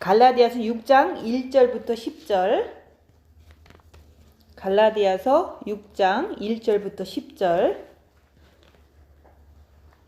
갈라디아서 6장 1절부터 10절. 갈라디아서 6장 1절부터 10절.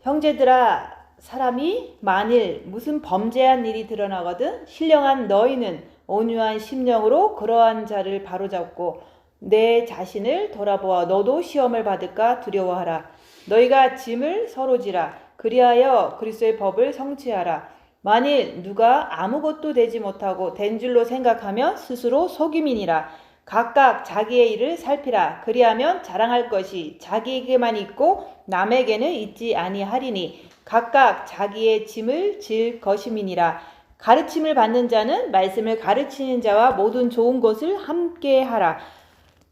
형제들아, 사람이 만일 무슨 범죄한 일이 드러나거든 신령한 너희는 온유한 심령으로 그러한 자를 바로잡고 내 자신을 돌아보아 너도 시험을 받을까 두려워하라. 너희가 짐을 서로 지라. 그리하여 그리스도의 법을 성취하라. 만일 누가 아무것도 되지 못하고 된 줄로 생각하면 스스로 속임이니라. 각각 자기의 일을 살피라. 그리하면 자랑할 것이 자기에게만 있고 남에게는 있지 아니하리니 각각 자기의 짐을 질 것임이니라. 가르침을 받는 자는 말씀을 가르치는 자와 모든 좋은 것을 함께 하라.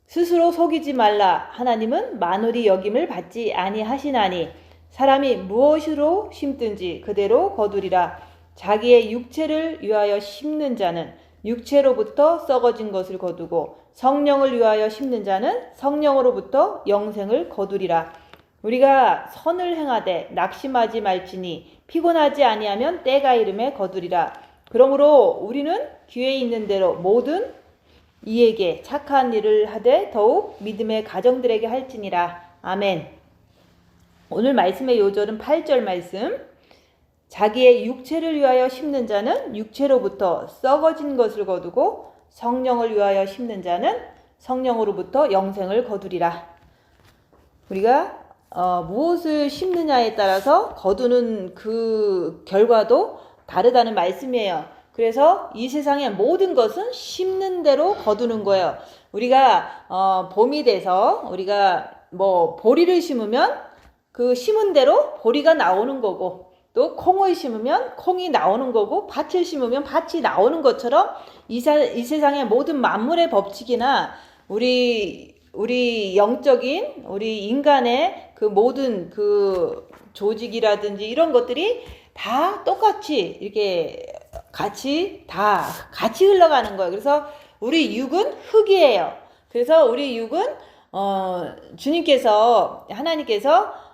스스로 속이지 말라. 하나님은 만홀이 여김을 받지 아니하시나니 사람이 무엇으로 심든지 그대로 거두리라. 자기의 육체를 위하여 심는 자는 육체로부터 썩어진 것을 거두고 성령을 위하여 심는 자는 성령으로부터 영생을 거두리라. 우리가 선을 행하되 낙심하지 말지니 피곤하지 아니하면 때가 이름에 거두리라. 그러므로 우리는 기회 있는 대로 모든 이에게 착한 일을 하되 더욱 믿음의 가정들에게 할지니라. 아멘. 오늘 말씀의 요절은 8절 말씀. 자기의 육체를 위하여 심는 자는 육체로부터 썩어진 것을 거두고 성령을 위하여 심는 자는 성령으로부터 영생을 거두리라. 우리가 무엇을 심느냐에 따라서 거두는 그 결과도 다르다는 말씀이에요. 그래서 이 세상의 모든 것은 심는 대로 거두는 거예요. 우리가 봄이 돼서 우리가 보리를 심으면 그 심은 대로 보리가 나오는 거고, 또 콩을 심으면 콩이 나오는 거고, 밭을 심으면 밭이 나오는 것처럼 이 세상의 모든 만물의 법칙이나 우리 영적인 우리 인간의 그 모든 그 조직이라든지 이런 것들이 다 똑같이 이렇게 같이 흘러가는 거예요. 그래서 우리 육은 흙이에요. 그래서 우리 육은 하나님께서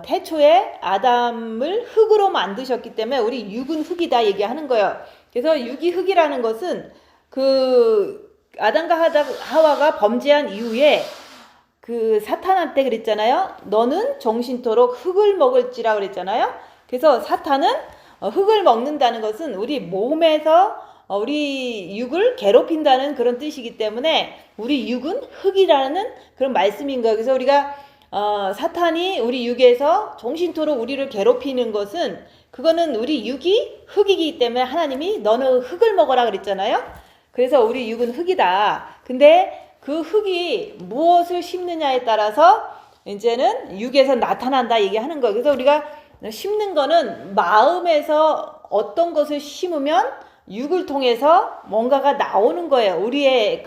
태초에 아담을 흙으로 만드셨기 때문에 우리 육은 흙이다 얘기하는 거예요. 그래서 육이 흙이라는 것은 그 아담과 하와가 범죄한 이후에 그 사탄한테 그랬잖아요. 너는 정신토록 흙을 먹을지라 그랬잖아요. 그래서 사탄은 흙을 먹는다는 것은 우리 몸에서 우리 육을 괴롭힌다는 그런 뜻이기 때문에 우리 육은 흙이라는 그런 말씀인 거예요. 그래서 우리가 사탄이 우리 육에서 정신토록 우리를 괴롭히는 것은 그거는 우리 육이 흙이기 때문에 하나님이 너는 흙을 먹어라 그랬잖아요. 그래서 우리 육은 흙이다. 근데 그 흙이 무엇을 심느냐에 따라서 이제는 육에서 나타난다 얘기하는 거예요. 그래서 우리가 심는 거는 마음에서 어떤 것을 심으면 육을 통해서 뭔가가 나오는 거예요. 우리의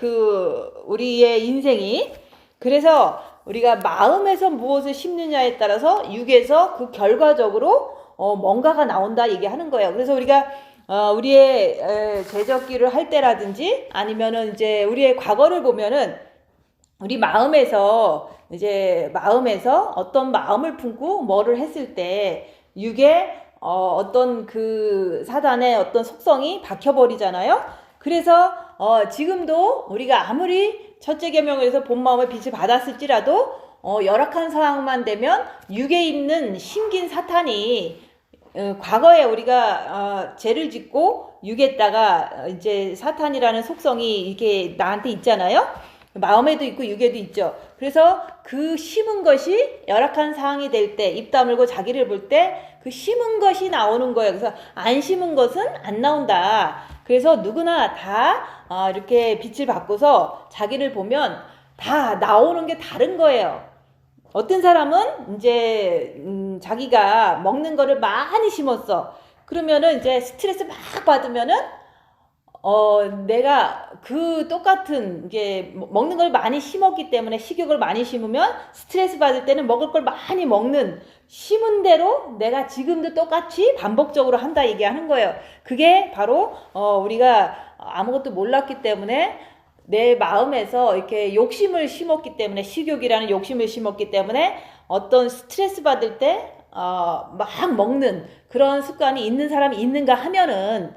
인생이. 그래서 우리가 마음에서 무엇을 심느냐에 따라서 육에서 그 결과적으로 뭔가가 나온다 얘기하는 거예요. 그래서 우리가 우리의 제적기를 할 때라든지 아니면은 이제 우리의 과거를 보면은 우리 마음에서 어떤 마음을 품고 뭐를 했을 때 육에 어떤 그 사단의 어떤 속성이 박혀버리잖아요. 그래서 지금도 우리가 아무리 첫째 계명에서 본 마음의 빛을 받았을지라도 열악한 상황만 되면 육에 있는 심긴 사탄이 과거에 우리가 죄를 짓고 육에다가 이제 사탄이라는 속성이 이게 나한테 있잖아요. 마음에도 있고 육에도 있죠. 그래서 그 심은 것이 열악한 상황이 될 때 입 다물고 자기를 볼 때 그 심은 것이 나오는 거예요. 그래서 안 심은 것은 안 나온다. 그래서 누구나 다 이렇게 빛을 받고서 자기를 보면 다 나오는 게 다른 거예요. 어떤 사람은 이제 자기가 먹는 거를 많이 심었어. 그러면은 이제 스트레스 막 받으면은 내가 그 똑같은 게 먹는 걸 많이 심었기 때문에 식욕을 많이 심으면 스트레스 받을 때는 먹을 걸 많이 먹는 심은 대로 내가 지금도 똑같이 반복적으로 한다 얘기하는 거예요. 그게 바로 우리가 아무것도 몰랐기 때문에 내 마음에서 이렇게 욕심을 심었기 때문에 식욕이라는 욕심을 심었기 때문에 어떤 스트레스 받을 때 막 먹는 그런 습관이 있는 사람이 있는가 하면은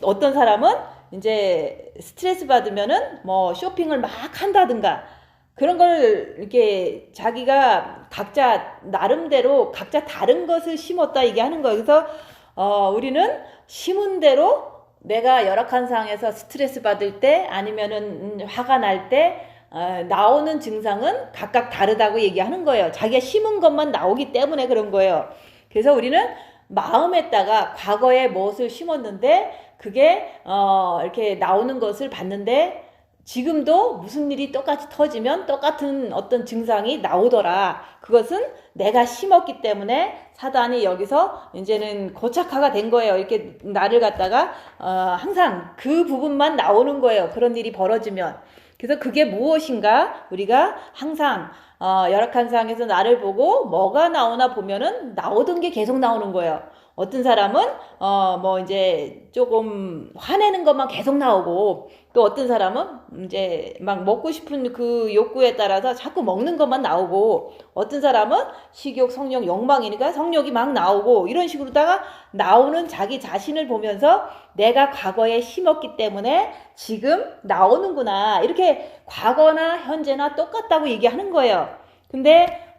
어떤 사람은 이제 스트레스 받으면은 뭐 쇼핑을 막 한다든가 그런 걸 이렇게 자기가 각자 나름대로 각자 다른 것을 심었다 이게 하는 거예요. 그래서 우리는 심은 대로 내가 열악한 상황에서 스트레스 받을 때 아니면은 화가 날 때 나오는 증상은 각각 다르다고 얘기하는 거예요. 자기가 심은 것만 나오기 때문에 그런 거예요. 그래서 우리는 마음에다가 과거에 무엇을 심었는데 그게 이렇게 나오는 것을 봤는데 지금도 무슨 일이 똑같이 터지면 똑같은 어떤 증상이 나오더라. 그것은 내가 심었기 때문에 사단이 여기서 이제는 고착화가 된 거예요. 이렇게 나를 갖다가 항상 그 부분만 나오는 거예요. 그런 일이 벌어지면. 그래서 그게 무엇인가 우리가 항상 열악한 상황에서 나를 보고 뭐가 나오나 보면은 나오던 게 계속 나오는 거예요. 어떤 사람은 뭐 이제 조금 화내는 것만 계속 나오고 또 어떤 사람은 이제 막 먹고 싶은 그 욕구에 따라서 자꾸 먹는 것만 나오고 어떤 사람은 식욕, 성욕, 욕망이니까 성욕이 막 나오고 이런 식으로다가 나오는 자기 자신을 보면서 내가 과거에 심었기 때문에 지금 나오는구나 이렇게 과거나 현재나 똑같다고 얘기하는 거예요. 근데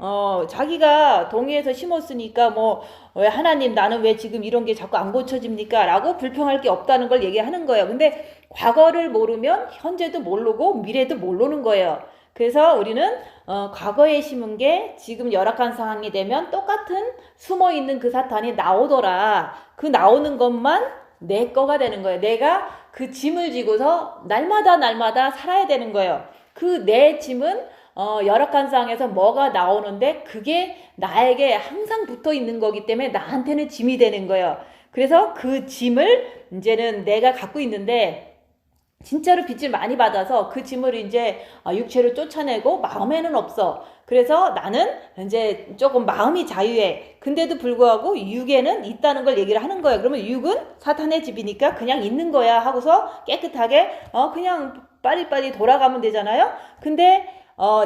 자기가 동의해서 심었으니까 뭐 왜 하나님 나는 왜 지금 이런 게 자꾸 안 고쳐집니까? 라고 불평할 게 없다는 걸 얘기하는 거예요. 근데 과거를 모르면 현재도 모르고 미래도 모르는 거예요. 그래서 우리는 과거에 심은 게 지금 열악한 상황이 되면 똑같은 숨어있는 그 사탄이 나오더라. 그 나오는 것만 내 거가 되는 거예요. 내가 그 짐을 지고서 날마다 살아야 되는 거예요. 그 내 짐은 열악한 상황에서 뭐가 나오는데 그게 나에게 항상 붙어 있는 거기 때문에 나한테는 짐이 되는 거예요. 그래서 그 짐을 이제는 내가 갖고 있는데 진짜로 빚을 많이 받아서 그 짐을 이제 육체를 쫓아내고 마음에는 없어. 그래서 나는 이제 조금 마음이 자유해. 근데도 불구하고 육에는 있다는 걸 얘기를 하는 거예요. 그러면 육은 사탄의 집이니까 그냥 있는 거야 하고서 깨끗하게 그냥 빨리빨리 돌아가면 되잖아요. 근데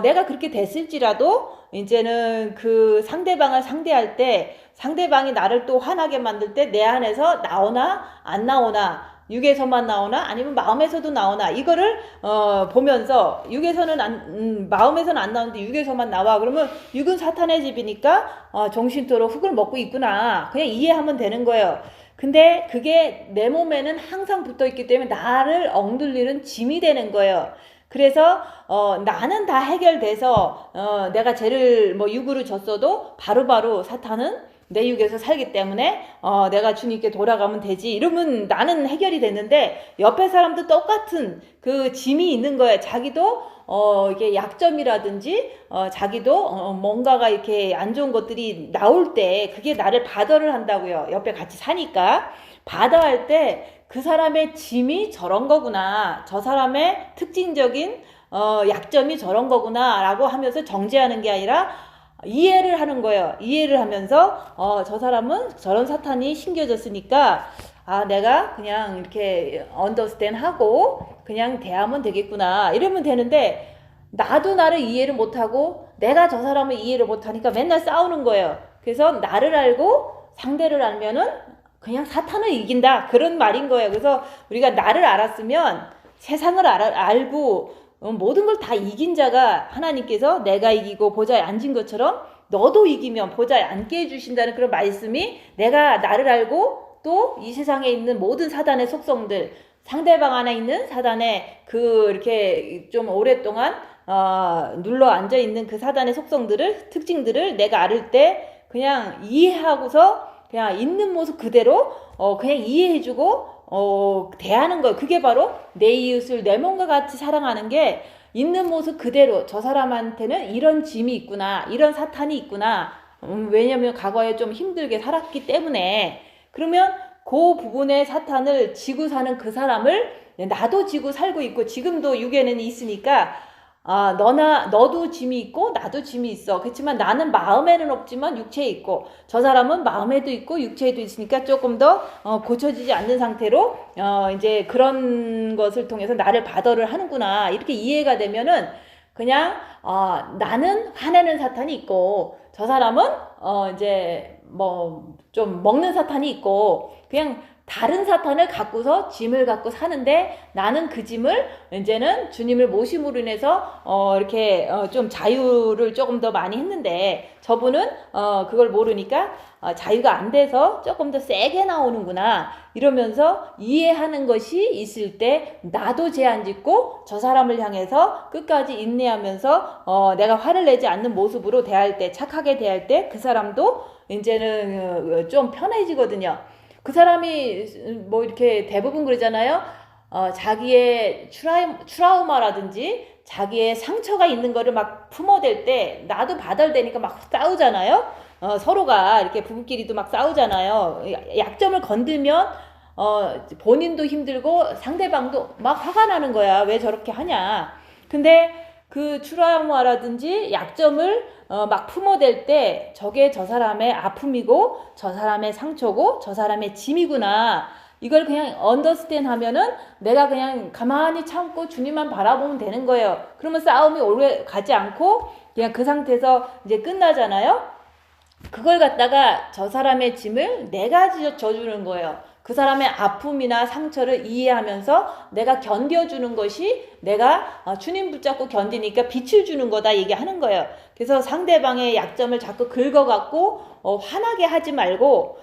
내가 그렇게 됐을지라도 이제는 그 상대방을 상대할 때 상대방이 나를 또 화나게 만들 때 내 안에서 나오나 안 나오나 육에서만 나오나 아니면 마음에서도 나오나 이거를 보면서 육에서는 마음에서는 안 나오는데 육에서만 나와. 그러면 육은 사탄의 집이니까 정신토로 흙을 먹고 있구나. 그냥 이해하면 되는 거예요. 근데 그게 내 몸에는 항상 붙어 있기 때문에 나를 엉들리는 짐이 되는 거예요. 그래서 나는 다 해결돼서 내가 죄를 뭐 육으로 졌어도 바로바로 사탄은 내 육에서 살기 때문에 내가 주님께 돌아가면 되지 이러면 나는 해결이 됐는데 옆에 사람도 똑같은 그 짐이 있는 거예요. 자기도 이게 약점이라든지 자기도 뭔가가 이렇게 안 좋은 것들이 나올 때 그게 나를 바더를 한다고요. 옆에 같이 사니까 바더할 때 그 사람의 짐이 저런 거구나. 저 사람의 특징적인 약점이 저런 거구나 라고 하면서 정죄하는 게 아니라 이해를 하는 거예요. 이해를 하면서 저 사람은 저런 사탄이 심겨졌으니까 내가 그냥 이렇게 언더스탠 하고 그냥 대하면 되겠구나 이러면 되는데 나도 나를 이해를 못하고 내가 저 사람을 이해를 못하니까 맨날 싸우는 거예요. 그래서 나를 알고 상대를 알면은 그냥 사탄을 이긴다 그런 말인 거예요. 그래서 우리가 나를 알았으면 세상을 알고 모든 걸 다 이긴 자가 하나님께서 내가 이기고 보좌에 앉은 것처럼 너도 이기면 보좌에 앉게 해주신다는 그런 말씀이 내가 나를 알고 또 이 세상에 있는 모든 사단의 속성들 상대방 안에 있는 사단의 그 이렇게 좀 오랫동안 눌러 앉아 있는 그 사단의 속성들을 특징들을 내가 알을 때 그냥 이해하고서 그냥 있는 모습 그대로 그냥 이해해주고 대하는 거예요. 그게 바로 내 이웃을 내 몸과 같이 사랑하는 게 있는 모습 그대로 저 사람한테는 이런 짐이 있구나 이런 사탄이 있구나 왜냐면 과거에 좀 힘들게 살았기 때문에 그러면 그 부분의 사탄을 지고 사는 그 사람을 나도 지고 살고 있고 지금도 육에는 있으니까 너도 짐이 있고 나도 짐이 있어. 그렇지만 나는 마음에는 없지만 육체에 있고 저 사람은 마음에도 있고 육체에도 있으니까 조금 더 고쳐지지 않는 상태로 이제 그런 것을 통해서 나를 바더를 하는구나 이렇게 이해가 되면은 그냥 나는 화내는 사탄이 있고 저 사람은 이제 뭐 좀 먹는 사탄이 있고 그냥 다른 사탄을 갖고서 짐을 갖고 사는데 나는 그 짐을 이제는 주님을 모심으로 인해서 이렇게 좀 자유를 조금 더 많이 했는데 저분은 그걸 모르니까 자유가 안 돼서 조금 더 세게 나오는구나 이러면서 이해하는 것이 있을 때 나도 죄 안 짓고 저 사람을 향해서 끝까지 인내하면서 내가 화를 내지 않는 모습으로 대할 때, 착하게 대할 때 그 사람도 이제는 좀 편해지거든요. 그 사람이 뭐 이렇게 대부분 그러잖아요. 자기의 트라우마라든지 자기의 상처가 있는 거를 막 품어댈 때 나도 받아대니까 막 싸우잖아요. 서로가 이렇게 부부끼리도 막 싸우잖아요. 약점을 건들면 본인도 힘들고 상대방도 막 화가 나는 거야. 왜 저렇게 하냐. 근데 그 트라우마라든지 약점을 막 품어댈 때 저게 저 사람의 아픔이고 저 사람의 상처고 저 사람의 짐이구나. 이걸 그냥 언더스탠 하면은 내가 그냥 가만히 참고 주님만 바라보면 되는 거예요. 그러면 싸움이 오래 가지 않고 그냥 그 상태에서 이제 끝나잖아요. 그걸 갖다가 저 사람의 짐을 내가 져주는 거예요. 그 사람의 아픔이나 상처를 이해하면서 내가 견뎌주는 것이 내가 주님 붙잡고 견디니까 빛을 주는 거다 얘기하는 거예요. 그래서 상대방의 약점을 자꾸 긁어갖고 화나게 하지 말고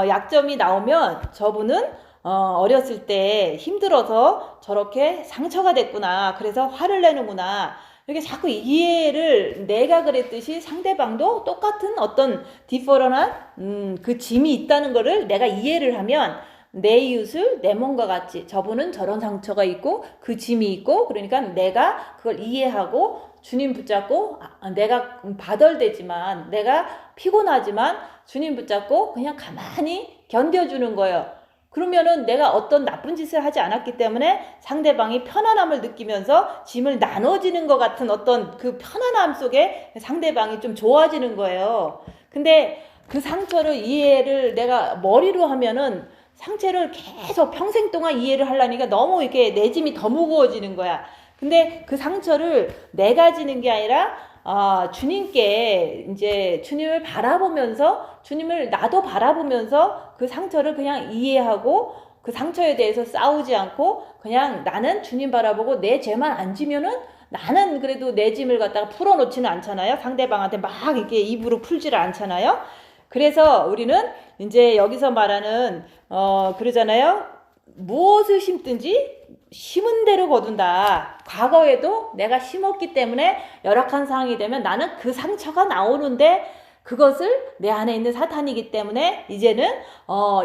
약점이 나오면 저분은 어렸을 때 힘들어서 저렇게 상처가 됐구나. 그래서 화를 내는구나. 이렇게 자꾸 이해를 내가 그랬듯이 상대방도 똑같은 어떤 디퍼런한 그 짐이 있다는 거를 내가 이해를 하면 내 이웃을 내 몸과 같이 저분은 저런 상처가 있고 그 짐이 있고 그러니까 내가 그걸 이해하고 주님 붙잡고 내가 바덜대지만 내가 피곤하지만 주님 붙잡고 그냥 가만히 견뎌주는 거예요. 그러면은 내가 어떤 나쁜 짓을 하지 않았기 때문에 상대방이 편안함을 느끼면서 짐을 나눠지는 것 같은 어떤 그 편안함 속에 상대방이 좀 좋아지는 거예요. 근데 그 상처를 이해를 내가 머리로 하면은 상처를 계속 평생 동안 이해를 하려니까 너무 이렇게 내 짐이 더 무거워지는 거야. 근데 그 상처를 내가 지는 게 아니라 주님께 이제 주님을 바라보면서 주님을 나도 바라보면서 그 상처를 그냥 이해하고 그 상처에 대해서 싸우지 않고 그냥 나는 주님 바라보고 내 죄만 안 지면은 나는 그래도 내 짐을 갖다가 풀어놓지는 않잖아요. 상대방한테 막 이렇게 입으로 풀지를 않잖아요. 그래서 우리는 이제 여기서 말하는 그러잖아요. 무엇을 심든지 심은 대로 거둔다. 과거에도 내가 심었기 때문에 열악한 상황이 되면 나는 그 상처가 나오는데 그것을 내 안에 있는 사탄이기 때문에 이제는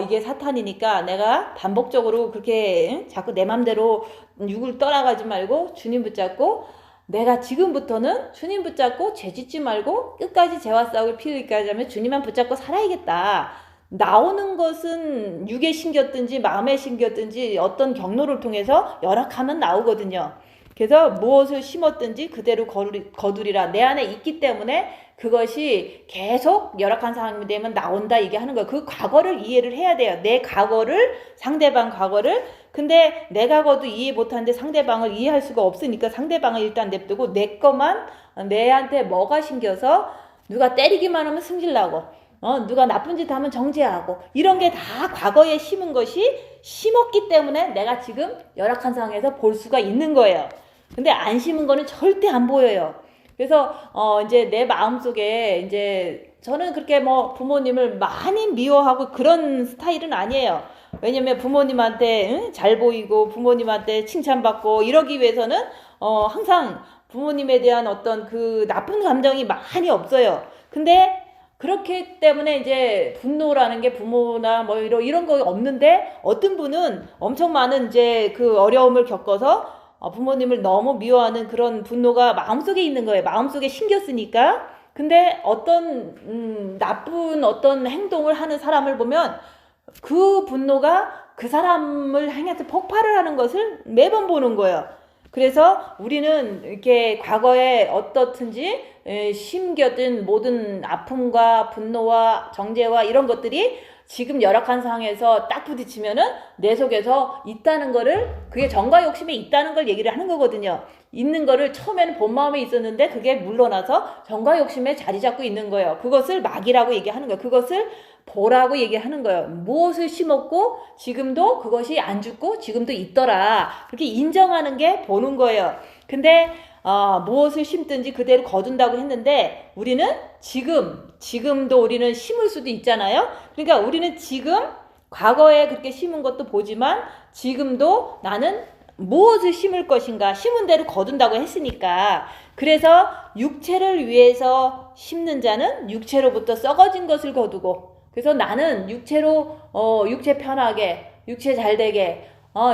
이게 사탄이니까 내가 반복적으로 그렇게 자꾸 내 맘대로 육을 떠나가지 말고 주님 붙잡고 내가 지금부터는 주님 붙잡고 죄 짓지 말고 끝까지 죄와 싸움을 피우기까지 하면 주님만 붙잡고 살아야겠다. 나오는 것은 육에 심겼든지 마음에 심겼든지 어떤 경로를 통해서 열악하면 나오거든요. 그래서 무엇을 심었든지 그대로 거두리라. 내 안에 있기 때문에 그것이 계속 열악한 상황이 되면 나온다 얘기하는 거예요. 그 과거를 이해를 해야 돼요. 내 과거를, 상대방 과거를. 근데 내 과거도 이해 못하는데 상대방을 이해할 수가 없으니까 상대방을 일단 냅두고 내 것만 내한테 뭐가 심겨서 누가 때리기만 하면 승질나고 누가 나쁜 짓 하면 정죄하고 이런 게 다 과거에 심은 것이 심었기 때문에 내가 지금 열악한 상황에서 볼 수가 있는 거예요. 근데 안 심은 거는 절대 안 보여요. 그래서 이제 내 마음속에 이제 저는 그렇게 뭐 부모님을 많이 미워하고 그런 스타일은 아니에요. 왜냐면 부모님한테 잘 보이고 부모님한테 칭찬받고 이러기 위해서는 항상 부모님에 대한 어떤 그 나쁜 감정이 많이 없어요. 근데 그렇기 때문에 이제 분노라는 게 부모나 뭐 이런 거 없는데 어떤 분은 엄청 많은 이제 그 어려움을 겪어서 부모님을 너무 미워하는 그런 분노가 마음속에 있는 거예요. 마음속에 심겼으니까. 근데 어떤 나쁜 어떤 행동을 하는 사람을 보면 그 분노가 그 사람을 향해서 폭발을 하는 것을 매번 보는 거예요. 그래서 우리는 이렇게 과거에 어떻든지 심겨진 모든 아픔과 분노와 정죄와 이런 것들이 지금 열악한 상황에서 딱 부딪히면은 내 속에서 있다는 거를 그게 정과 욕심에 있다는 걸 얘기를 하는 거거든요. 있는 거를 처음에는 본 마음에 있었는데 그게 물러나서 정과 욕심에 자리 잡고 있는 거예요. 그것을 마귀라고 얘기하는 거예요. 그것을 보라고 얘기하는 거예요. 무엇을 심었고 지금도 그것이 안 죽고 지금도 있더라. 그렇게 인정하는 게 보는 거예요. 근데 무엇을 심든지 그대로 거둔다고 했는데 우리는 지금도 우리는 심을 수도 있잖아요. 그러니까 우리는 지금 과거에 그렇게 심은 것도 보지만 지금도 나는 무엇을 심을 것인가 심은 대로 거둔다고 했으니까 그래서 육체를 위해서 심는 자는 육체로부터 썩어진 것을 거두고 그래서 나는 육체 편하게 육체 잘되게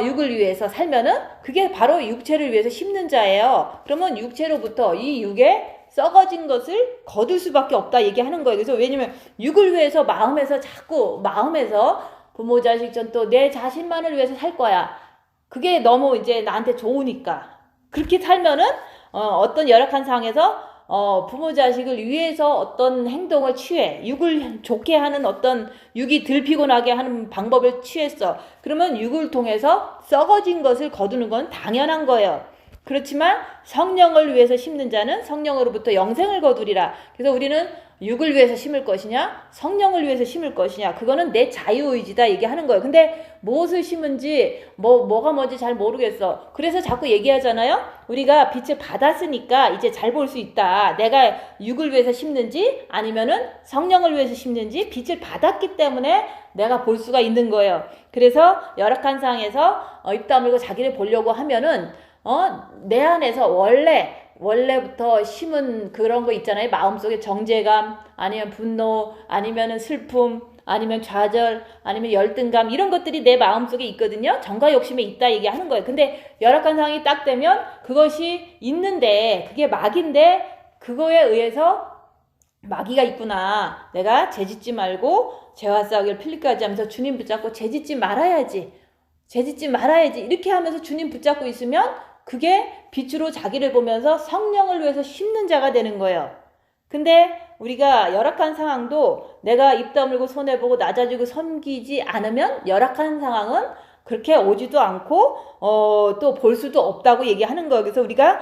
육을 위해서 살면은 그게 바로 육체를 위해서 심는 자예요. 그러면 육체로부터 이 육에 썩어진 것을 거둘 수밖에 없다 얘기하는 거예요. 그래서 왜냐면 육을 위해서 마음에서 부모 자식 전 또 내 자신만을 위해서 살 거야. 그게 너무 이제 나한테 좋으니까 그렇게 살면은 어떤 열악한 상황에서 부모 자식을 위해서 어떤 행동을 취해 육을 좋게 하는 어떤 육이 덜 피곤하게 하는 방법을 취했어. 그러면 육을 통해서 썩어진 것을 거두는 건 당연한 거예요. 그렇지만 성령을 위해서 심는 자는 성령으로부터 영생을 거두리라. 그래서 우리는 육을 위해서 심을 것이냐 성령을 위해서 심을 것이냐 그거는 내 자유의지다 얘기하는 거예요. 근데 무엇을 심은지 뭐가 뭔지 잘 모르겠어. 그래서 자꾸 얘기하잖아요. 우리가 빛을 받았으니까 이제 잘 볼 수 있다. 내가 육을 위해서 심는지 아니면은 성령을 위해서 심는지 빛을 받았기 때문에 내가 볼 수가 있는 거예요. 그래서 열악한 상황에서 입 다물고 자기를 보려고 하면은 내 안에서 원래부터 심은 그런 거 있잖아요. 마음속에 정죄감, 아니면 분노, 아니면은 슬픔, 아니면 좌절, 아니면 열등감 이런 것들이 내 마음속에 있거든요. 정과 욕심에 있다 얘기하는 거예요. 근데 열악한 상황이 딱 되면 그것이 있는데 그게 마귀인데 그거에 의해서 마귀가 있구나. 내가 죄짓지 말고 죄와 싸우기를 필리까지 하면서 주님 붙잡고 죄짓지 말아야지 이렇게 하면서 주님 붙잡고 있으면 그게 빛으로 자기를 보면서 성령을 위해서 심는 자가 되는 거예요. 근데 우리가 열악한 상황도 내가 입 다물고 손해보고 낮아지고 섬기지 않으면 열악한 상황은 그렇게 오지도 않고 또 볼 수도 없다고 얘기하는 거예요. 그래서 우리가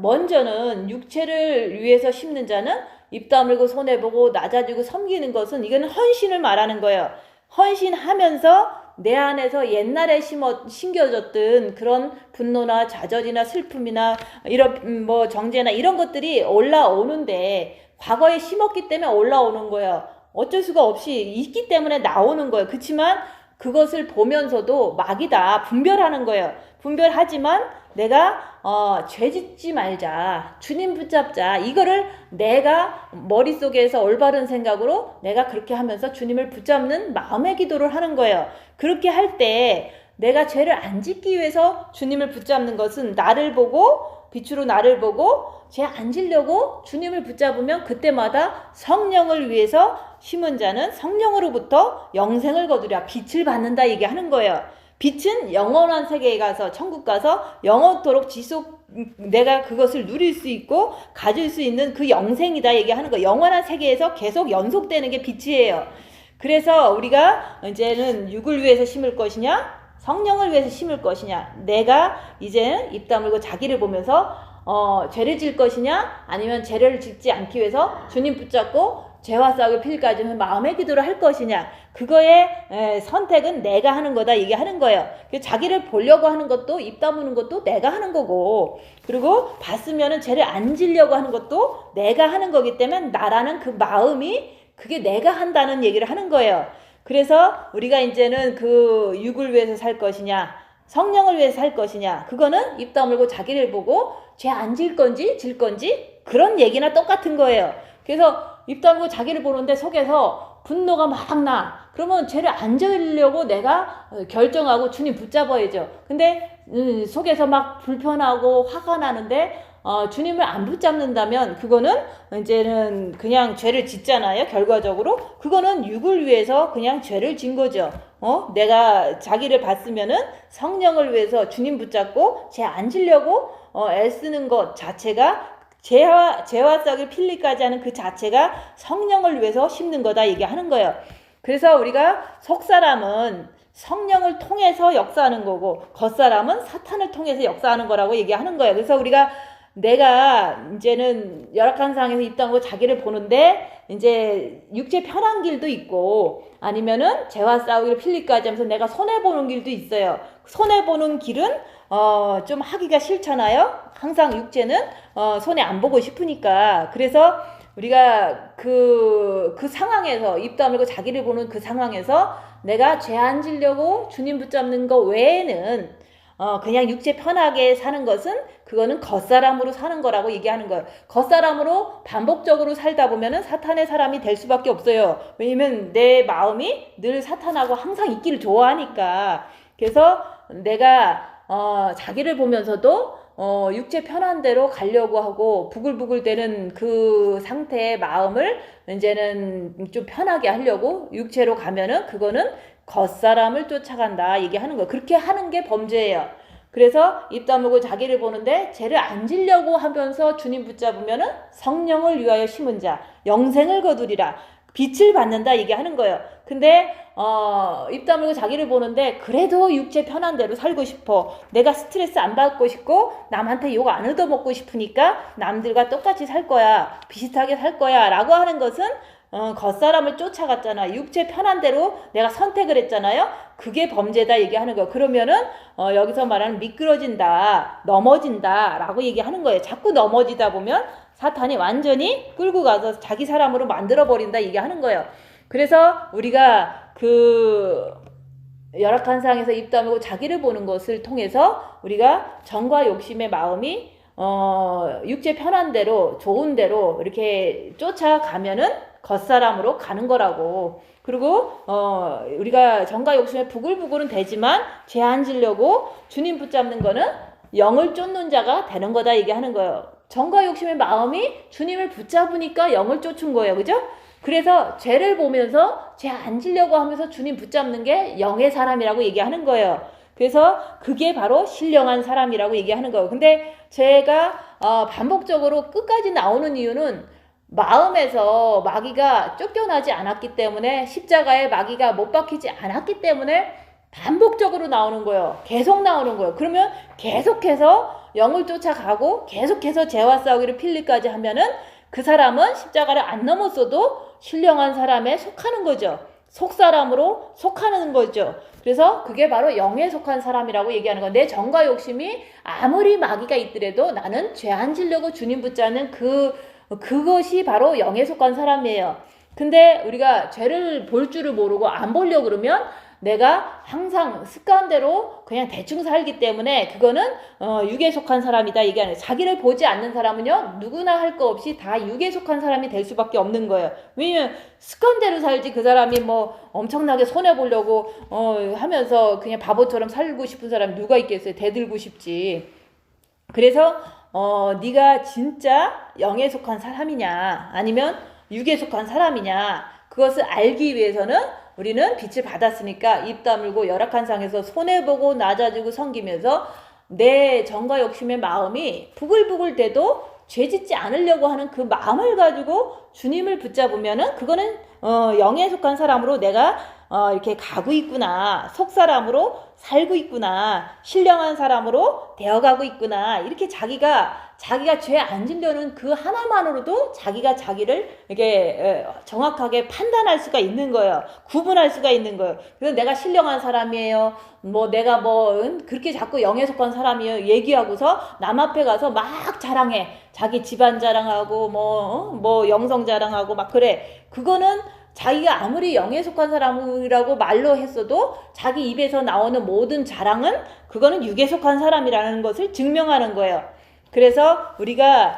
먼저는 육체를 위해서 심는 자는 입 다물고 손해보고 낮아지고 섬기는 것은 이거는 헌신을 말하는 거예요. 헌신하면서 내 안에서 옛날에 심겨졌던 그런 분노나 좌절이나 슬픔이나 이런 정죄나 이런 것들이 올라오는데 과거에 심었기 때문에 올라오는 거예요. 어쩔 수가 없이 있기 때문에 나오는 거예요. 그렇지만 그것을 보면서도 마귀다 분별하는 거예요. 분별하지만 내가 죄짓지 말자, 주님 붙잡자, 이거를 내가 머릿속에서 올바른 생각으로 내가 그렇게 하면서 주님을 붙잡는 마음의 기도를 하는 거예요. 그렇게 할 때 내가 죄를 안 짓기 위해서 주님을 붙잡는 것은 나를 보고 빛으로 나를 보고 죄 안 지려고 주님을 붙잡으면 그때마다 성령을 위해서 심은 자는 성령으로부터 영생을 거두랴, 빛을 받는다 얘기하는 거예요. 빛은 영원한 세계에 가서 천국 가서 영원토록 내가 그것을 누릴 수 있고 가질 수 있는 그 영생이다 얘기하는 거. 영원한 세계에서 계속 연속되는 게 빛이에요. 그래서 우리가 이제는 육을 위해서 심을 것이냐 성령을 위해서 심을 것이냐, 내가 이제는 입 다물고 자기를 보면서 죄를 질 것이냐 아니면 죄를 짓지 않기 위해서 주님 붙잡고 죄와 싸우기 필까지 마음의 기도를 할 것이냐, 그거의 선택은 내가 하는 거다 얘기하는 거예요. 자기를 보려고 하는 것도 입 다무는 것도 내가 하는 거고, 그리고 봤으면은 죄를 안 지려고 하는 것도 내가 하는 거기 때문에 나라는 그 마음이 그게 내가 한다는 얘기를 하는 거예요. 그래서 우리가 이제는 그 육을 위해서 살 것이냐 성령을 위해서 살 것이냐, 그거는 입 다물고 자기를 보고 죄 안 질 건지 질 건지 그런 얘기나 똑같은 거예요. 그래서 입 다물고 자기를 보는데 속에서 분노가 막 나. 그러면 죄를 안 지으려고 내가 결정하고 주님 붙잡아야죠. 근데 속에서 막 불편하고 화가 나는데 주님을 안 붙잡는다면 그거는 이제는 그냥 죄를 짓잖아요. 결과적으로 그거는 육을 위해서 그냥 죄를 진 거죠. 내가 자기를 봤으면은 성령을 위해서 주님 붙잡고 죄 안 지려고 애쓰는 것 자체가 죄와 썩을 필리까지 하는 그 자체가 성령을 위해서 심는 거다 얘기하는 거예요. 그래서 우리가 속사람은 성령을 통해서 역사하는 거고 겉사람은 사탄을 통해서 역사하는 거라고 얘기하는 거예요. 그래서 우리가 내가 이제는 열악한 상황에서 입 다물고 자기를 보는데 이제 육체 편한 길도 있고 아니면은 죄와 싸우기를 필리까지 하면서 내가 손해보는 길도 있어요. 손해보는 길은 좀 하기가 싫잖아요. 항상 육체는 손해 안 보고 싶으니까. 그래서 우리가 그 상황에서 입 다물고 자기를 보는 그 상황에서 내가 죄 안 지려고 주님 붙잡는 거 외에는 그냥 육체 편하게 사는 것은 그거는 겉사람으로 사는 거라고 얘기하는 거예요. 겉사람으로 반복적으로 살다 보면은 사탄의 사람이 될 수밖에 없어요. 왜냐면 내 마음이 늘 사탄하고 항상 있기를 좋아하니까. 그래서 내가 자기를 보면서도 육체 편한 대로 가려고 하고 부글부글 되는 그 상태의 마음을 이제는 좀 편하게 하려고 육체로 가면은 그거는 겉사람을 쫓아간다 얘기하는 거예요. 그렇게 하는 게 범죄예요. 그래서 입 다물고 자기를 보는데 죄를 안 지려고 하면서 주님 붙잡으면은 성령을 위하여 심은 자 영생을 거두리라 빛을 받는다 얘기하는 거예요. 근데 입 다물고 자기를 보는데 그래도 육체 편한 대로 살고 싶어. 내가 스트레스 안 받고 싶고 남한테 욕 안 얻어먹고 싶으니까 남들과 똑같이 살 거야. 비슷하게 살 거야 라고 하는 것은 겉사람을 쫓아갔잖아. 육체 편한 대로 내가 선택을 했잖아요. 그게 범죄다 얘기하는 거예요. 그러면은 여기서 말하는 미끄러진다, 넘어진다 라고 얘기하는 거예요. 자꾸 넘어지다 보면 사탄이 완전히 끌고 가서 자기 사람으로 만들어버린다 얘기하는 거예요. 그래서 우리가 그 열악한 상황에서 입 다물고 자기를 보는 것을 통해서 우리가 정과 욕심의 마음이 육체 편한 대로 좋은 대로 이렇게 쫓아가면은 겉사람으로 가는 거라고. 그리고 우리가 정과 욕심에 부글부글은 되지만 죄 안 지려고 주님 붙잡는 거는 영을 쫓는 자가 되는 거다 얘기하는 거예요. 정과 욕심의 마음이 주님을 붙잡으니까 영을 쫓은 거예요. 그죠? 그래서 죄를 보면서 죄 안 지려고 하면서 주님 붙잡는 게 영의 사람이라고 얘기하는 거예요. 그래서 그게 바로 신령한 사람이라고 얘기하는 거예요. 근데 죄가 반복적으로 끝까지 나오는 이유는 마음에서 마귀가 쫓겨나지 않았기 때문에 십자가에 마귀가 못 박히지 않았기 때문에 반복적으로 나오는 거예요. 계속 나오는 거예요. 그러면 계속해서 영을 쫓아가고 계속해서 죄와 싸우기를 필리까지 하면은 그 사람은 십자가를 안 넘었어도 신령한 사람에 속하는 거죠. 속사람으로 속하는 거죠. 그래서 그게 바로 영에 속한 사람이라고 얘기하는 거예요. 내 정과 욕심이 아무리 마귀가 있더라도 나는 죄 안 지려고 주님 붙잡는 그것이 바로 영에 속한 사람이에요. 근데 우리가 죄를 볼 줄을 모르고 안 보려고 그러면 내가 항상 습관대로 그냥 대충 살기 때문에 그거는 육에 속한 사람이다 얘기하는 거예요. 자기를 보지 않는 사람은요 누구나 할 거 없이 다 육에 속한 사람이 될 수밖에 없는 거예요. 왜냐면 습관대로 살지 그 사람이 뭐 엄청나게 손해보려고 하면서 그냥 바보처럼 살고 싶은 사람이 누가 있겠어요. 대들고 싶지. 그래서 네가 진짜 영에 속한 사람이냐 아니면 육에 속한 사람이냐 그것을 알기 위해서는 우리는 빛을 받았으니까 입 다물고 열악한 상에서 손해보고 낮아지고 섬기면서 내 정과 욕심의 마음이 부글부글 돼도 죄짓지 않으려고 하는 그 마음을 가지고 주님을 붙잡으면은 그거는 영에 속한 사람으로 내가 이렇게 가고 있구나. 속사람으로 살고 있구나. 신령한 사람으로 되어가고 있구나. 이렇게 자기가 죄 안 지려는 그 하나만으로도 자기가 자기를 이렇게 정확하게 판단할 수가 있는 거예요. 구분할 수가 있는 거예요. 그래서 내가 신령한 사람이에요. 내가 그렇게 자꾸 영에 속한 사람이에요. 얘기하고서 남 앞에 가서 막 자랑해. 자기 집안 자랑하고 영성 자랑하고 막 그래. 그거는 자기가 아무리 영에 속한 사람이라고 말로 했어도 자기 입에서 나오는 모든 자랑은 그거는 육에 속한 사람이라는 것을 증명하는 거예요. 그래서 우리가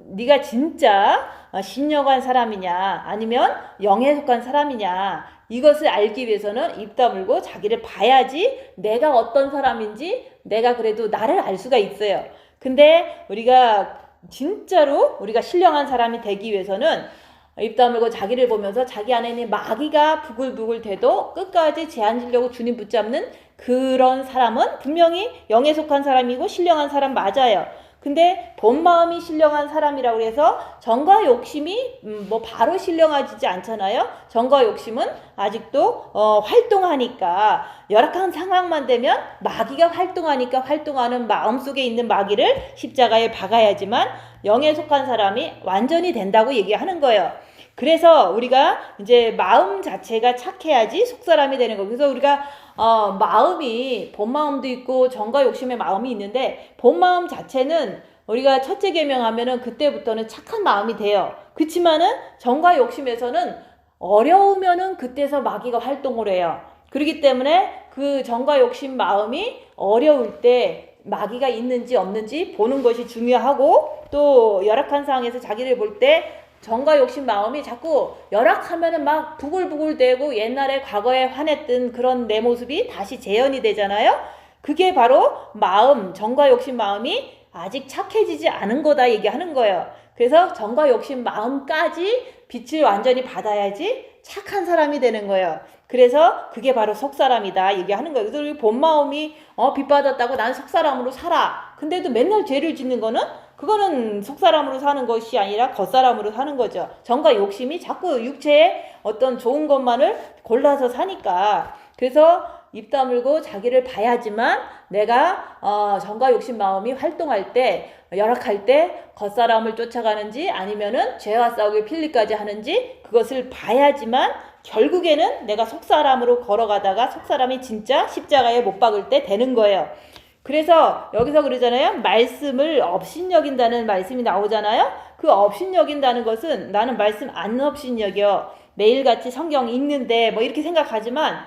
네가 진짜 신령한 사람이냐 아니면 영에 속한 사람이냐 이것을 알기 위해서는 입 다물고 자기를 봐야지 내가 어떤 사람인지 내가 그래도 나를 알 수가 있어요. 근데 우리가 진짜로 우리가 신령한 사람이 되기 위해서는 입 다물고 자기를 보면서 자기 안에 있는 마귀가 부글부글 돼도 끝까지 죄 안 지려고 주님 붙잡는 그런 사람은 분명히 영에 속한 사람이고 신령한 사람 맞아요. 근데 본 마음이 신령한 사람이라고 해서 정과 욕심이 뭐 바로 신령해지지 않잖아요. 정과 욕심은 아직도 활동하니까 열악한 상황만 되면 마귀가 활동하니까 활동하는 마음속에 있는 마귀를 십자가에 박아야지만 영에 속한 사람이 완전히 된다고 얘기하는 거예요. 그래서 우리가 이제 마음 자체가 착해야지 속사람이 되는 거예요. 그래서 우리가 마음이 본 마음도 있고 정과 욕심의 마음이 있는데 본 마음 자체는 우리가 첫째 계명하면은 그때부터는 착한 마음이 돼요. 그렇지만은 정과 욕심에서는 어려우면은 그때서 마귀가 활동을 해요. 그렇기 때문에 그 정과 욕심 마음이 어려울 때 마귀가 있는지 없는지 보는 것이 중요하고, 또 열악한 상황에서 자기를 볼 때 정과 욕심 마음이 자꾸 열악하면은 막 부글부글대고 옛날에 과거에 화냈던 그런 내 모습이 다시 재현이 되잖아요. 그게 바로 마음, 정과 욕심 마음이 아직 착해지지 않은 거다 얘기하는 거예요. 그래서 정과 욕심 마음까지 빛을 완전히 받아야지 착한 사람이 되는 거예요. 그래서 그게 바로 속사람이다 얘기하는 거예요. 그래서 우리 본 마음이 빛 받았다고 난 속사람으로 살아. 근데도 맨날 죄를 짓는 거는 그거는 속사람으로 사는 것이 아니라 겉사람으로 사는 거죠. 정과 욕심이 자꾸 육체에 어떤 좋은 것만을 골라서 사니까. 그래서 입 다물고 자기를 봐야지만 내가 정과 욕심 마음이 활동할 때, 열악할 때 겉사람을 쫓아가는지 아니면은 죄와 싸우기 필리까지 하는지 그것을 봐야지만 결국에는 내가 속사람으로 걸어가다가 속사람이 진짜 십자가에 못 박을 때 되는 거예요. 그래서 여기서 그러잖아요. 말씀을 업신여긴다는 말씀이 나오잖아요. 그 업신여긴다는 것은 나는 말씀 안 업신여겨. 매일같이 성경 읽는데 뭐 이렇게 생각하지만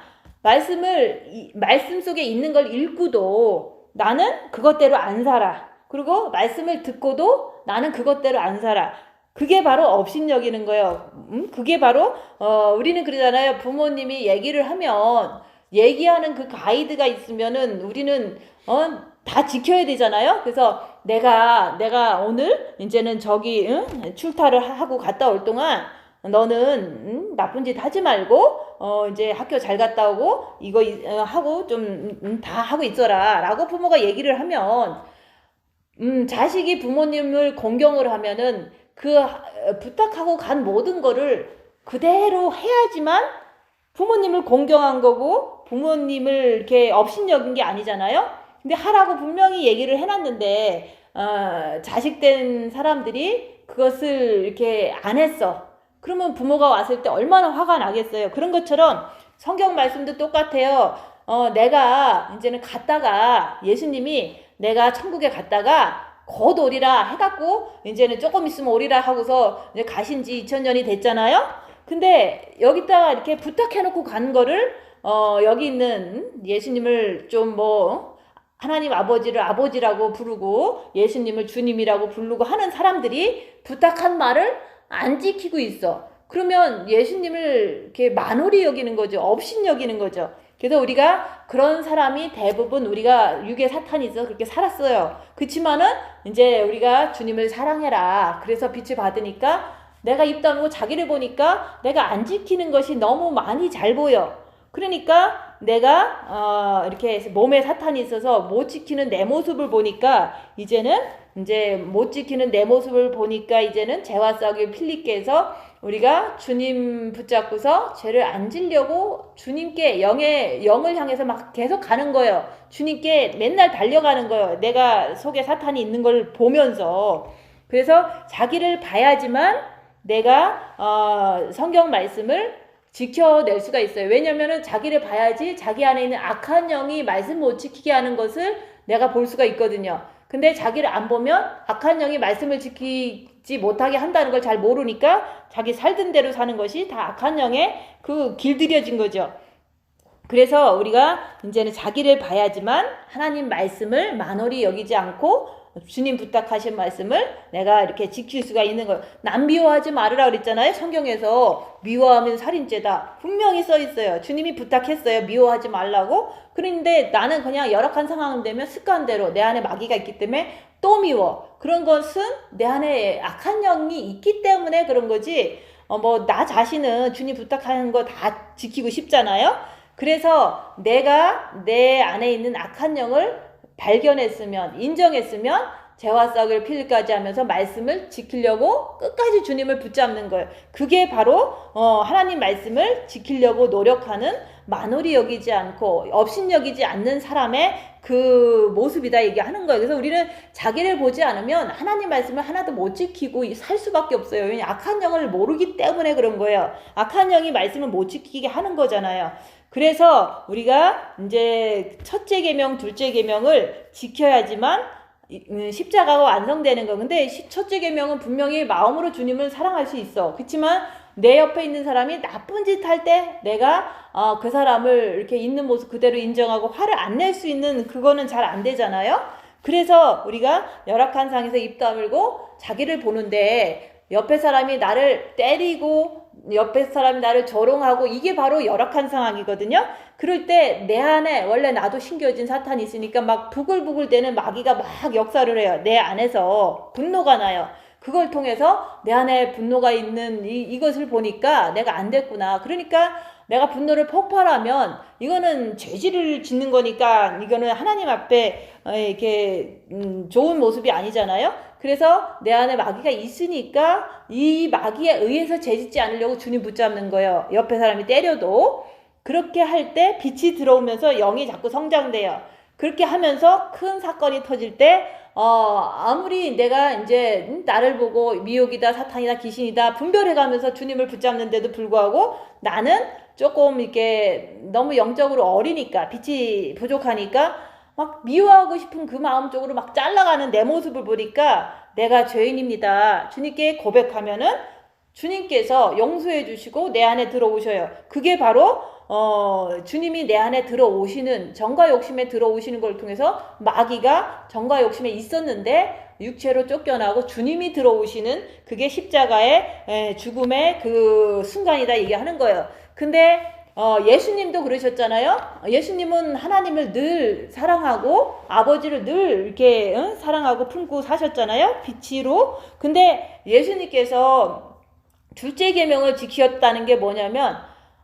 말씀 속에 있는 걸 읽고도 나는 그것대로 안 살아. 그리고 말씀을 듣고도 나는 그것대로 안 살아. 그게 바로 업신여기는 거예요. 그게 바로 우리는 그러잖아요. 부모님이 얘기를 하면 얘기하는 그 가이드가 있으면은 우리는 다 지켜야 되잖아요. 그래서 내가 오늘 이제는 저기 출타를 하고 갔다 올 동안 너는 나쁜 짓 하지 말고 이제 학교 잘 갔다 오고 이거 하고 좀 다 하고 있어라 라고 부모가 얘기를 하면 자식이 부모님을 공경을 하면은 그 부탁하고 간 모든 거를 그대로 해야지만 부모님을 공경한 거고 부모님을 이렇게 업신여긴 게 아니잖아요. 근데 하라고 분명히 얘기를 해놨는데 자식된 사람들이 그것을 이렇게 안 했어. 그러면 부모가 왔을 때 얼마나 화가 나겠어요. 그런 것처럼 성경 말씀도 똑같아요. 내가 이제는 갔다가 예수님이 내가 천국에 갔다가 곧 오리라 해갖고 이제는 조금 있으면 오리라 하고서 이제 가신 지 2000년이 됐잖아요. 근데 여기다가 이렇게 부탁해놓고 간 거를 여기 있는 예수님을 좀 하나님 아버지를 아버지라고 부르고 예수님을 주님이라고 부르고 하는 사람들이 부탁한 말을 안 지키고 있어. 그러면 예수님을 이렇게 만홀히 여기는 거죠. 업신 여기는 거죠. 그래서 우리가 그런 사람이 대부분 우리가 육에 사탄이 있어서 그렇게 살았어요. 그렇지만은 이제 우리가 주님을 사랑해라. 그래서 빛을 받으니까 내가 입 다물고 자기를 보니까 내가 안 지키는 것이 너무 많이 잘 보여. 그러니까 내가 이렇게 몸에 사탄이 있어서 못 지키는 내 모습을 보니까 이제는 이제 못 지키는 내 모습을 보니까 이제는 죄와 싸우기 필리께서 우리가 주님 붙잡고서 죄를 안 지려고 주님께 영을 향해서 막 계속 가는 거예요. 주님께 맨날 달려가는 거예요. 내가 속에 사탄이 있는 걸 보면서. 그래서 자기를 봐야지만 내가 성경 말씀을 지켜낼 수가 있어요. 왜냐면은 자기를 봐야지 자기 안에 있는 악한 영이 말씀 못 지키게 하는 것을 내가 볼 수가 있거든요. 근데 자기를 안 보면 악한 영이 말씀을 지키지 못하게 한다는 걸 잘 모르니까 자기 살던 대로 사는 것이 다 악한 영에 그 길들여진 거죠. 그래서 우리가 이제는 자기를 봐야지만 하나님 말씀을 만홀히 여기지 않고 주님 부탁하신 말씀을 내가 이렇게 지킬 수가 있는 거예요. 남 미워하지 말으라 그랬잖아요. 성경에서 미워하면 살인죄다. 분명히 써 있어요. 주님이 부탁했어요. 미워하지 말라고. 그런데 나는 그냥 열악한 상황 되면 습관대로 내 안에 마귀가 있기 때문에 또 미워. 그런 것은 내 안에 악한 영이 있기 때문에 그런 거지. 나 자신은 주님 부탁하는 거 다 지키고 싶잖아요. 그래서 내가 내 안에 있는 악한 영을 발견했으면, 인정했으면 재화 싹을 필까지 하면서 말씀을 지키려고 끝까지 주님을 붙잡는 거예요. 그게 바로 하나님 말씀을 지키려고 노력하는 만홀히 여기지 않고 업신여기지 않는 사람의 그 모습이다 얘기하는 거예요. 그래서 우리는 자기를 보지 않으면 하나님 말씀을 하나도 못 지키고 살 수밖에 없어요. 왜냐하면 악한 영을 모르기 때문에 그런 거예요. 악한 영이 말씀을 못 지키게 하는 거잖아요. 그래서 우리가 이제 첫째 계명, 둘째 계명을 지켜야지만 십자가가 완성되는 거. 근데 첫째 계명은 분명히 마음으로 주님을 사랑할 수 있어. 그렇지만 내 옆에 있는 사람이 나쁜 짓 할 때 내가 그 사람을 이렇게 있는 모습 그대로 인정하고 화를 안 낼 수 있는 그거는 잘 안 되잖아요. 그래서 우리가 열악한 상에서 입 다물고 자기를 보는데 옆에 사람이 나를 때리고 옆에 사람이 나를 조롱하고 이게 바로 열악한 상황이거든요. 그럴 때 내 안에 원래 나도 심겨진 사탄이 있으니까 막 부글부글 대는 마귀가 막 역사를 해요. 내 안에서 분노가 나요. 그걸 통해서 내 안에 분노가 있는 이것을 보니까 내가 안 됐구나. 그러니까 내가 분노를 폭발하면 이거는 죄질을 짓는 거니까 이거는 하나님 앞에 이렇게 좋은 모습이 아니잖아요. 그래서 내 안에 마귀가 있으니까 이 마귀에 의해서 죄짓지 않으려고 주님 붙잡는 거예요. 옆에 사람이 때려도 그렇게 할 때 빛이 들어오면서 영이 자꾸 성장돼요. 그렇게 하면서 큰 사건이 터질 때 아무리 내가 이제 나를 보고 미혹이다, 사탄이다, 귀신이다 분별해가면서 주님을 붙잡는데도 불구하고 나는 조금 이렇게 너무 영적으로 어리니까 빛이 부족하니까 막 미워하고 싶은 그 마음 쪽으로 막 잘라가는 내 모습을 보니까 내가 죄인입니다. 주님께 고백하면은 주님께서 용서해 주시고 내 안에 들어오셔요. 그게 바로 주님이 내 안에 들어오시는 정과 욕심에 들어오시는 걸 통해서 마귀가 정과 욕심에 있었는데 육체로 쫓겨나고 주님이 들어오시는 그게 십자가의 죽음의 그 순간이다 얘기하는 거예요. 근데 예수님도 그러셨잖아요. 예수님은 하나님을 늘 사랑하고 아버지를 늘 이렇게 사랑하고 품고 사셨잖아요. 빛으로. 근데 예수님께서 둘째 계명을 지켰다는 게 뭐냐면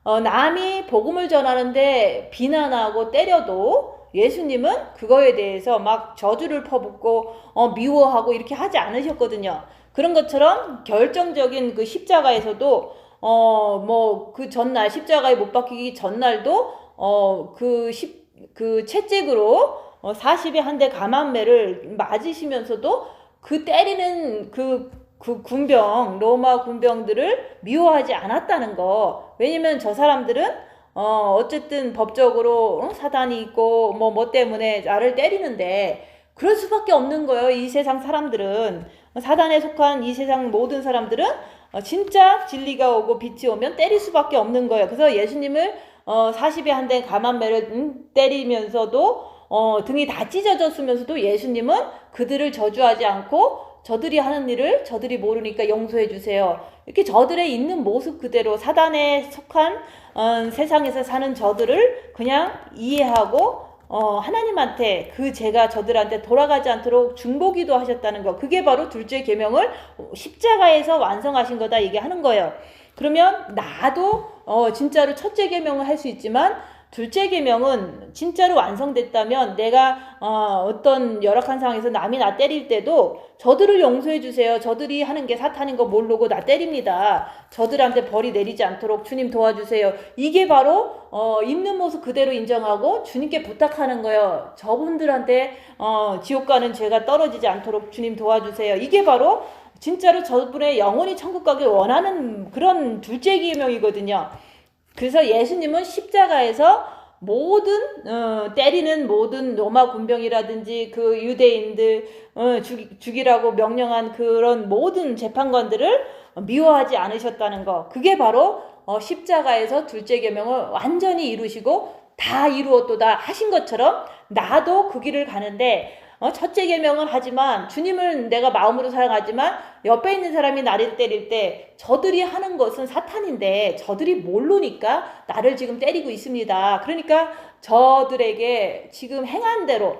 남이 복음을 전하는데 비난하고 때려도 예수님은 그거에 대해서 막 저주를 퍼붓고 미워하고 이렇게 하지 않으셨거든요. 그런 것처럼 결정적인 그 십자가에서도 뭐 그 전날 십자가에 못 박히기 전날도 그 채찍으로 40에 한 대 감한매를 맞으시면서도 그 때리는 그 군병 로마 군병들을 미워하지 않았다는 거. 왜냐면 저 사람들은 어쨌든 법적으로 사단이 있고 뭐 때문에 나를 때리는데 그럴 수밖에 없는 거예요. 이 세상 사람들은 사단에 속한 이 세상 모든 사람들은 진짜 진리가 오고 빛이 오면 때릴 수밖에 없는 거예요. 그래서 예수님을 40에 한 대 감한매를 때리면서도 등이 다 찢어졌으면서도 예수님은 그들을 저주하지 않고 저들이 하는 일을 저들이 모르니까 용서해 주세요. 이렇게 저들의 있는 모습 그대로 사단에 속한 세상에서 사는 저들을 그냥 이해하고 하나님한테 그 죄가 저들한테 돌아가지 않도록 중보기도 하셨다는 거. 그게 바로 둘째 계명을 십자가에서 완성하신 거다 얘기하는 거예요. 그러면 나도 진짜로 첫째 계명을 할 수 있지만 둘째 계명은 진짜로 완성됐다면 내가 어떤 열악한 상황에서 남이 나 때릴 때도 저들을 용서해 주세요. 저들이 하는 게 사탄인 거 모르고 나 때립니다. 저들한테 벌이 내리지 않도록 주님 도와주세요. 이게 바로 있는 모습 그대로 인정하고 주님께 부탁하는 거예요. 저분들한테 지옥 가는 죄가 떨어지지 않도록 주님 도와주세요. 이게 바로 진짜로 저분의 영혼이 천국 가길 원하는 그런 둘째 계명이거든요. 그래서 예수님은 십자가에서 모든 때리는 모든 로마 군병이라든지 그 유대인들 죽이라고 명령한 그런 모든 재판관들을 미워하지 않으셨다는 거. 그게 바로 십자가에서 둘째 계명을 완전히 이루시고 다 이루었도다 하신 것처럼 나도 그 길을 가는데 첫째 계명은 하지만 주님을 내가 마음으로 사랑하지만 옆에 있는 사람이 나를 때릴 때 저들이 하는 것은 사탄인데 저들이 모르니까 나를 지금 때리고 있습니다. 그러니까 저들에게 지금 행한 대로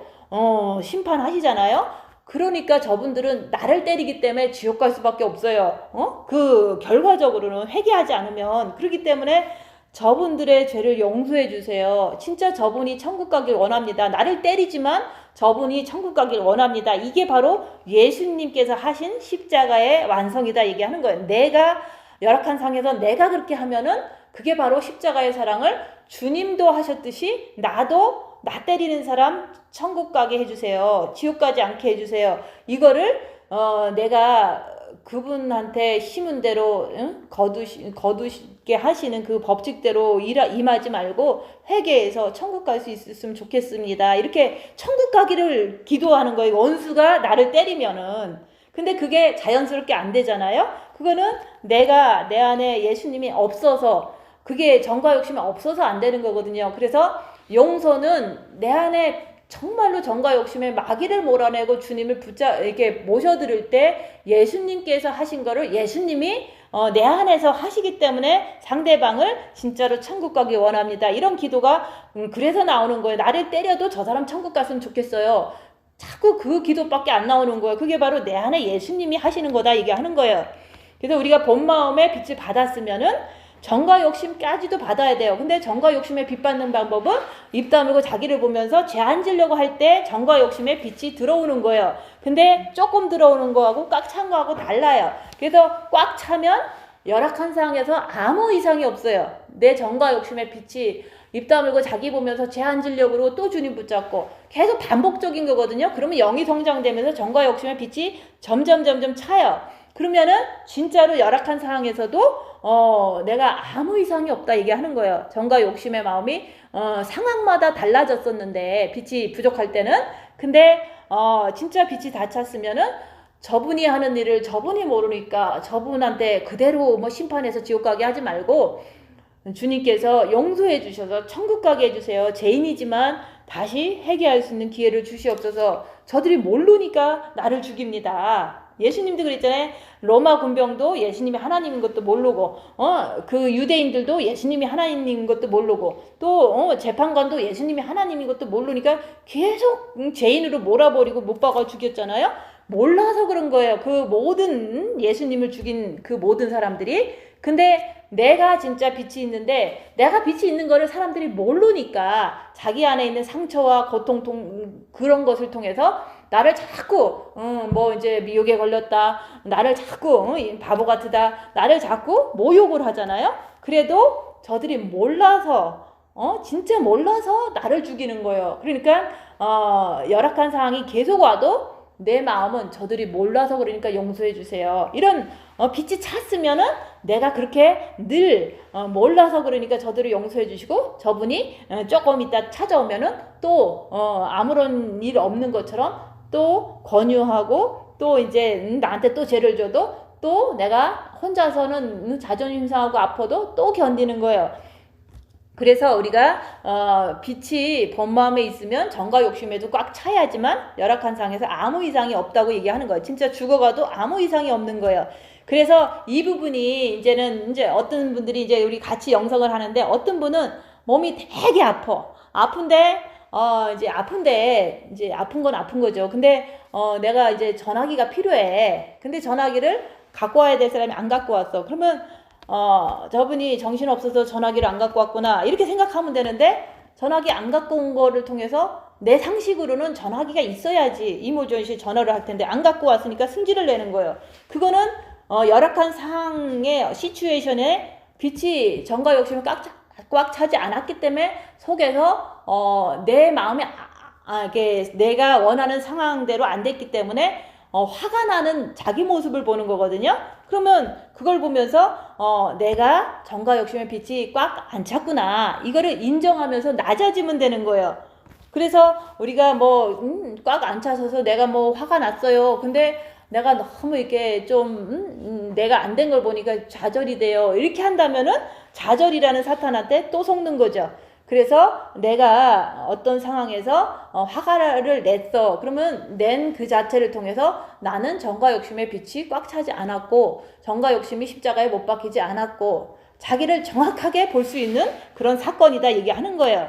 심판하시잖아요. 그러니까 저분들은 나를 때리기 때문에 지옥 갈 수밖에 없어요. 그 결과적으로는 회개하지 않으면. 그렇기 때문에 저분들의 죄를 용서해 주세요. 진짜 저분이 천국 가길 원합니다. 나를 때리지만 저분이 천국 가길 원합니다. 이게 바로 예수님께서 하신 십자가의 완성이다 얘기하는 거예요. 내가 열악한 상에서 내가 그렇게 하면은 그게 바로 십자가의 사랑을 주님도 하셨듯이 나도 나 때리는 사람 천국 가게 해주세요. 지옥 가지 않게 해주세요. 이거를 내가 그분한테 심은 대로 거두게 하시는 그 법칙대로 임하지 말고 회개해서 천국 갈 수 있었으면 좋겠습니다. 이렇게 천국 가기를 기도하는 거예요. 원수가 나를 때리면은. 근데 그게 자연스럽게 안 되잖아요. 그거는 내가 내 안에 예수님이 없어서 그게 정과 욕심이 없어서 안 되는 거거든요. 그래서 용서는 내 안에 정말로 정과 욕심에 마귀를 몰아내고 주님을 이렇게 모셔드릴 때 예수님께서 하신 거를 예수님이 내 안에서 하시기 때문에 상대방을 진짜로 천국 가기 원합니다. 이런 기도가 그래서 나오는 거예요. 나를 때려도 저 사람 천국 갔으면 좋겠어요. 자꾸 그 기도밖에 안 나오는 거예요. 그게 바로 내 안에 예수님이 하시는 거다 얘기하는 거예요. 그래서 우리가 본 마음에 빛을 받았으면은 정과 욕심까지도 받아야 돼요. 근데 정과 욕심에 빛 받는 방법은 입 다물고 자기를 보면서 죄 안 지려고 할 때 정과 욕심에 빛이 들어오는 거예요. 근데 조금 들어오는 거하고 꽉 찬 거하고 달라요. 그래서 꽉 차면 열악한 상황에서 아무 이상이 없어요. 내 정과 욕심의 빛이 입 다물고 자기 보면서 죄 안 지려고 또 주님 붙잡고 계속 반복적인 거거든요. 그러면 영이 성장되면서 정과 욕심의 빛이 점점 차요. 그러면은 진짜로 열악한 상황에서도 내가 아무 이상이 없다 얘기하는 거예요. 정과 욕심의 마음이 상황마다 달라졌었는데 빛이 부족할 때는 근데 진짜 빛이 다 찼으면은 저분이 하는 일을 저분이 모르니까 저분한테 그대로 뭐 심판해서 지옥 가게 하지 말고 주님께서 용서해 주셔서 천국 가게 해주세요. 죄인이지만 다시 회개할 수 있는 기회를 주시옵소서. 저들이 모르니까 나를 죽입니다. 예수님도 그랬잖아요. 로마 군병도 예수님이 하나님인 것도 모르고 그 유대인들도 예수님이 하나님인 것도 모르고 또 재판관도 예수님이 하나님인 것도 모르니까 계속 죄인으로 몰아버리고 못 박아 죽였잖아요. 몰라서 그런 거예요. 그 모든 예수님을 죽인 그 모든 사람들이. 근데 내가 진짜 빛이 있는데 내가 빛이 있는 거를 사람들이 모르니까 자기 안에 있는 상처와 고통 그런 것을 통해서 나를 자꾸 뭐 이제 미혹에 걸렸다, 나를 자꾸 바보 같으다, 나를 자꾸 모욕을 하잖아요. 그래도 저들이 몰라서 진짜 몰라서 나를 죽이는 거예요. 그러니까 열악한 상황이 계속 와도 내 마음은 저들이 몰라서 그러니까 용서해 주세요. 이런 빛이 찼으면은 내가 그렇게 늘 몰라서 그러니까 저들을 용서해 주시고 저분이 조금 있다 찾아오면은 또 아무런 일 없는 것처럼 또 권유하고 또 이제 나한테 또 죄를 줘도 또 내가 혼자서는 자존심 상하고 아파도 또 견디는 거예요. 그래서 우리가 빛이 본 마음에 있으면 정과 욕심에도 꽉 차야지만 열악한 상에서 아무 이상이 없다고 얘기하는 거예요. 진짜 죽어가도 아무 이상이 없는 거예요. 그래서 이 부분이 이제는 이제 어떤 분들이 이제 우리 같이 영성을 하는데 어떤 분은 몸이 되게 아픈데 이제 아픈 건 아픈 거죠. 근데 내가 이제 전화기가 필요해. 근데 전화기를 갖고 와야 될 사람이 안 갖고 왔어. 그러면 저분이 정신없어서 전화기를 안 갖고 왔구나 이렇게 생각하면 되는데 전화기 안 갖고 온 거를 통해서 내 상식으로는 전화기가 있어야지 이모전시 전화를 할 텐데 안 갖고 왔으니까 승질을 내는 거예요. 그거는 열악한 상황의 시츄에이션에 빛이 정과 욕심을 꽉 차지 않았기 때문에 속에서 내 마음에 이게 내가 원하는 상황대로 안 됐기 때문에 화가 나는 자기 모습을 보는 거거든요. 그러면 그걸 보면서 내가 정과 욕심의 빛이 꽉 안 찼구나 이거를 인정하면서 낮아지면 되는 거예요. 그래서 우리가 뭐 꽉 안 차서서 내가 뭐 화가 났어요. 근데 내가 너무 이렇게 좀 내가 안 된 걸 보니까 좌절이 돼요. 이렇게 한다면은 좌절이라는 사탄한테 또 속는 거죠. 그래서 내가 어떤 상황에서 화가를 냈어. 그러면 낸 그 자체를 통해서 나는 정과 욕심의 빛이 꽉 차지 않았고 정과 욕심이 십자가에 못 박히지 않았고 자기를 정확하게 볼 수 있는 그런 사건이다 얘기하는 거예요.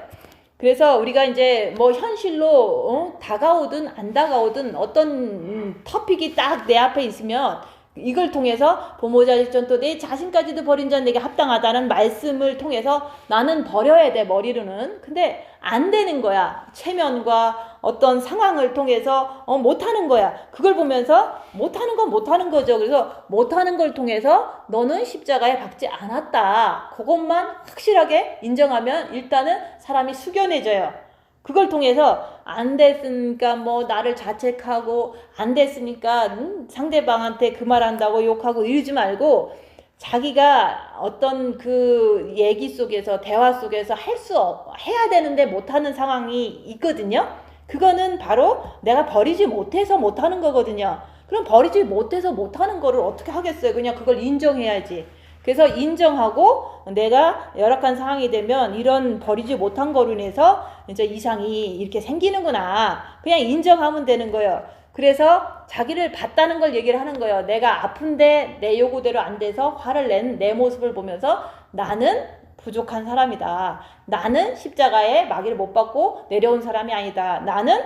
그래서 우리가 이제 뭐 현실로 다가오든 안 다가오든 어떤 토픽이 딱 내 앞에 있으면 이걸 통해서 부모 자식 전 또 내 자신까지도 버린 자는 내게 합당하다는 말씀을 통해서 나는 버려야 돼, 머리로는. 근데 안 되는 거야. 체면과 어떤 상황을 통해서 못하는 거야. 그걸 보면서 못하는 건 못하는 거죠. 그래서 못하는 걸 통해서 너는 십자가에 박지 않았다, 그것만 확실하게 인정하면 일단은 사람이 숙연해져요. 그걸 통해서 안 됐으니까 뭐 나를 자책하고 안 됐으니까 상대방한테 그 말 한다고 욕하고 이러지 말고 자기가 어떤 그 얘기 속에서 대화 속에서 해야 되는데 못하는 상황이 있거든요. 그거는 바로 내가 버리지 못해서 못하는 거거든요. 그럼 버리지 못해서 못하는 거를 어떻게 하겠어요? 그냥 그걸 인정해야지. 그래서 인정하고 내가 열악한 상황이 되면 이런 버리지 못한 거로 인해서 이제 이상이 이렇게 생기는구나, 그냥 인정하면 되는 거예요. 그래서 자기를 봤다는 걸 얘기를 하는 거예요. 내가 아픈데 내 요구대로 안 돼서 화를 낸 내 모습을 보면서 나는 부족한 사람이다. 나는 십자가에 마귀를 못 받고 내려온 사람이 아니다. 나는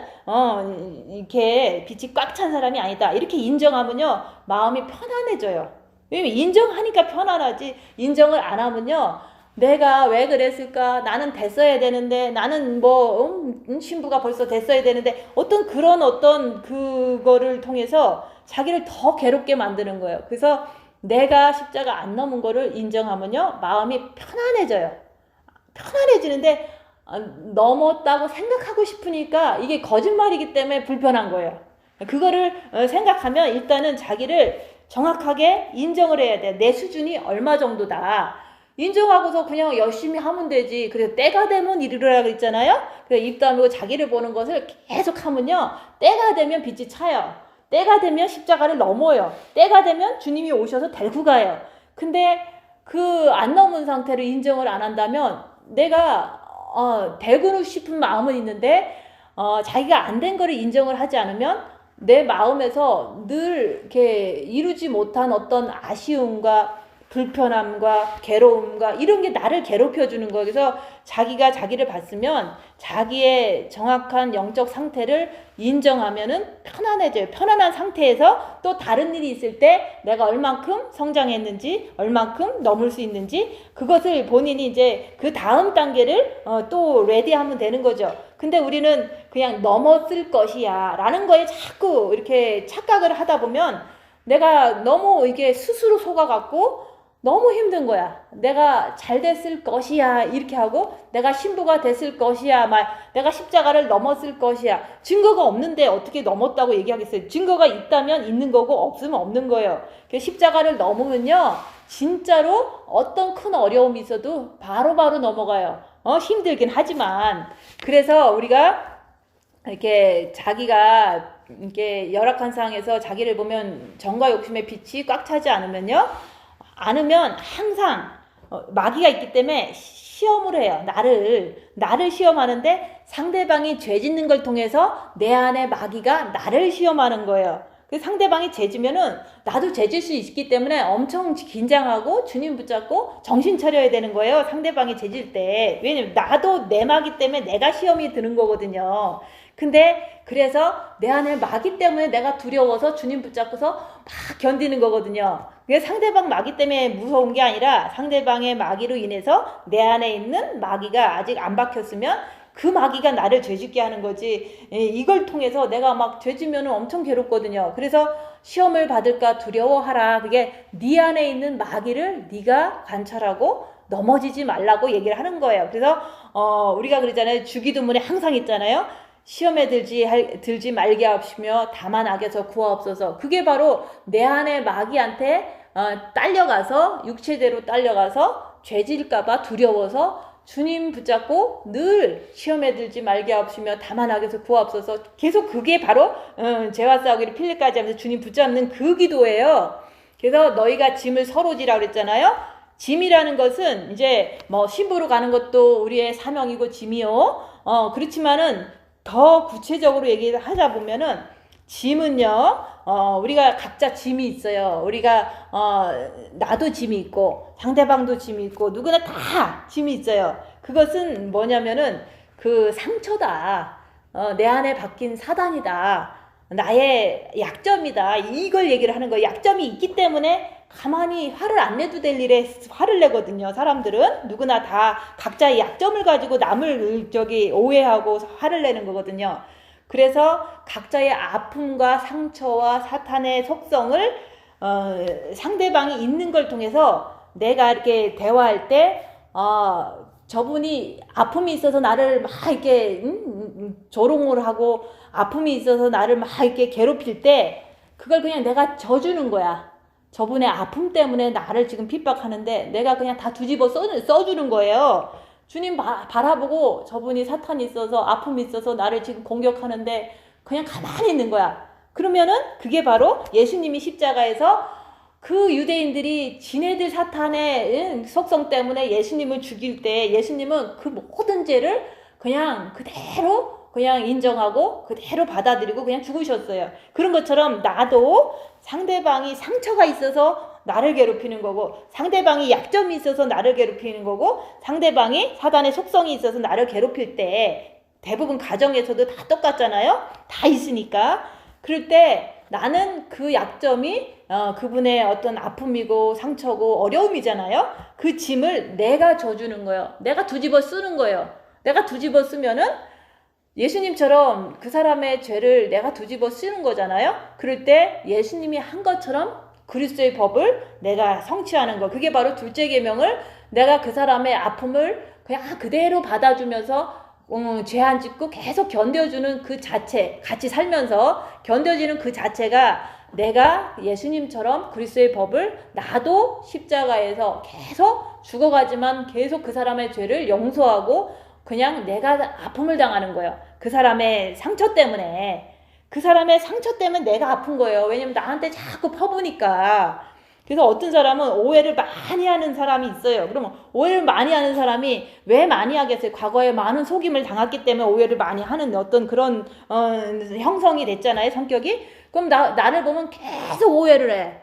이렇게 빛이 꽉 찬 사람이 아니다. 이렇게 인정하면요, 마음이 편안해져요. 왜냐면 인정하니까 편안하지, 인정을 안 하면요, 내가 왜 그랬을까, 나는 됐어야 되는데, 나는 신부가 벌써 됐어야 되는데, 어떤 그거를 통해서 자기를 더 괴롭게 만드는 거예요. 그래서 내가 십자가 안 넘은 거를 인정하면요, 마음이 편안해져요. 편안해지는데 넘었다고 생각하고 싶으니까 이게 거짓말이기 때문에 불편한 거예요. 그거를 생각하면 일단은 자기를 정확하게 인정을 해야 돼. 내 수준이 얼마 정도다. 인정하고서 그냥 열심히 하면 되지. 그래서 때가 되면 이르라 그랬잖아요. 그래서 입 다물고 자기를 보는 것을 계속 하면요, 때가 되면 빛이 차요. 때가 되면 십자가를 넘어요. 때가 되면 주님이 오셔서 데리고 가요. 근데 그 안 넘은 상태를 인정을 안 한다면 내가 되고 싶은 마음은 있는데 자기가 안 된 거를 인정을 하지 않으면 내 마음에서 늘 이렇게 이루지 못한 어떤 아쉬움과 불편함과 괴로움과 이런 게 나를 괴롭혀 주는 거예요. 그래서 자기가 자기를 봤으면 자기의 정확한 영적 상태를 인정하면은 편안해져요. 편안한 상태에서 또 다른 일이 있을 때 내가 얼만큼 성장했는지, 얼만큼 넘을 수 있는지, 그것을 본인이 이제 그 다음 단계를 또 레디하면 되는 거죠. 근데 우리는 그냥 넘었을 것이야 라는 거에 자꾸 이렇게 착각을 하다 보면 내가 너무 이게 스스로 속아갖고 너무 힘든 거야. 내가 잘 됐을 것이야 이렇게 하고, 내가 신부가 됐을 것이야, 내가 십자가를 넘었을 것이야. 증거가 없는데 어떻게 넘었다고 얘기하겠어요? 증거가 있다면 있는 거고 없으면 없는 거예요. 십자가를 넘으면요, 진짜로 어떤 큰 어려움이 있어도 바로바로 넘어가요. 힘들긴 하지만. 그래서 우리가 이렇게 자기가 이렇게 열악한 상황에서 자기를 보면 정과 욕심의 빛이 꽉 차지 않으면 항상 마귀가 있기 때문에 시험을 해요. 나를 시험하는데 상대방이 죄 짓는 걸 통해서 내 안에 마귀가 나를 시험하는 거예요. 상대방이 죄 지면은 나도 죄 질 수 있기 때문에 엄청 긴장하고 주님 붙잡고 정신 차려야 되는 거예요. 상대방이 죄 질 때. 왜냐면 나도 내 마귀 때문에 내가 시험이 드는 거거든요. 근데 그래서 내 안에 마귀 때문에 내가 두려워서 주님 붙잡고서 막 견디는 거거든요. 상대방 마귀 때문에 무서운 게 아니라 상대방의 마귀로 인해서 내 안에 있는 마귀가 아직 안 박혔으면 그 마귀가 나를 죄짓게 하는 거지. 이걸 통해서 내가 막 죄지면 엄청 괴롭거든요. 그래서 시험을 받을까 두려워하라. 그게 네 안에 있는 마귀를 네가 관찰하고 넘어지지 말라고 얘기를 하는 거예요. 그래서 우리가 그러잖아요. 주기도문에 항상 있잖아요. 시험에 들지 말게 하시며 다만 악에서 구하옵소서. 그게 바로 내 안에 마귀한테 딸려가서, 육체대로 딸려가서 죄질까봐 두려워서 주님 붙잡고 늘 시험에 들지 말게 하옵시며 다만 악에서 구하옵소서. 계속 그게 바로 죄와 싸우기를 필리까지 하면서 주님 붙잡는 그 기도예요. 그래서 너희가 짐을 서로 지라 그랬잖아요. 짐이라는 것은 이제 신부로 가는 것도 우리의 사명이고 짐이요. 그렇지만은 더 구체적으로 얘기하자 보면은 짐은요, 우리가 각자 짐이 있어요. 우리가 나도 짐이 있고 상대방도 짐이 있고 누구나 다 짐이 있어요. 그것은 뭐냐면은 그 상처다. 내 안에 박힌 사단이다. 나의 약점이다. 이걸 얘기를 하는 거예요. 약점이 있기 때문에 가만히 화를 안 내도 될 일에 화를 내거든요. 사람들은 누구나 다 각자의 약점을 가지고 남을 오해하고 화를 내는 거거든요. 그래서 각자의 아픔과 상처와 사탄의 속성을 상대방이 있는 걸 통해서 내가 이렇게 대화할 때 저분이 아픔이 있어서 나를 막 이렇게 조롱을 하고 아픔이 있어서 나를 막 이렇게 괴롭힐 때 그걸 그냥 내가 져주는 거야. 저분의 아픔 때문에 나를 지금 핍박하는데 내가 그냥 다 뒤집어 써주는 거예요. 주님 바라보고 저분이 사탄이 있어서 아픔이 있어서 나를 지금 공격하는데 그냥 가만히 있는 거야. 그러면은 그게 바로 예수님이 십자가에서 그 유대인들이 지네들 사탄의 속성 때문에 예수님을 죽일 때 예수님은 그 모든 죄를 그냥 그대로 그냥 인정하고 그대로 받아들이고 그냥 죽으셨어요. 그런 것처럼 나도 상대방이 상처가 있어서 나를 괴롭히는 거고 상대방이 약점이 있어서 나를 괴롭히는 거고 상대방이 사단의 속성이 있어서 나를 괴롭힐 때 대부분 가정에서도 다 똑같잖아요. 다 있으니까. 그럴 때 나는 그 약점이 그분의 어떤 아픔이고 상처고 어려움이잖아요. 그 짐을 내가 져주는 거예요. 내가 뒤집어 쓰는 거예요. 내가 뒤집어 쓰면은 예수님처럼 그 사람의 죄를 내가 뒤집어 쓰는 거잖아요. 그럴 때 예수님이 한 것처럼 그리스도의 법을 내가 성취하는 거. 그게 바로 둘째 계명을 내가 그 사람의 아픔을 그냥 그대로 받아주면서 죄 안 짓고 계속 견뎌주는 그 자체, 같이 살면서 견뎌지는 그 자체가 내가 예수님처럼 그리스도의 법을 나도 십자가에서 계속 죽어가지만 계속 그 사람의 죄를 용서하고 그냥 내가 아픔을 당하는 거예요. 그 사람의 상처 때문에. 그 사람의 상처 때문에 내가 아픈 거예요. 왜냐면 나한테 자꾸 퍼부니까. 그래서 어떤 사람은 오해를 많이 하는 사람이 있어요. 그러면 오해를 많이 하는 사람이 왜 많이 하겠어요? 과거에 많은 속임을 당했기 때문에 오해를 많이 하는 어떤 그런 형성이 됐잖아요. 성격이. 그럼 나를 보면 계속 오해를 해.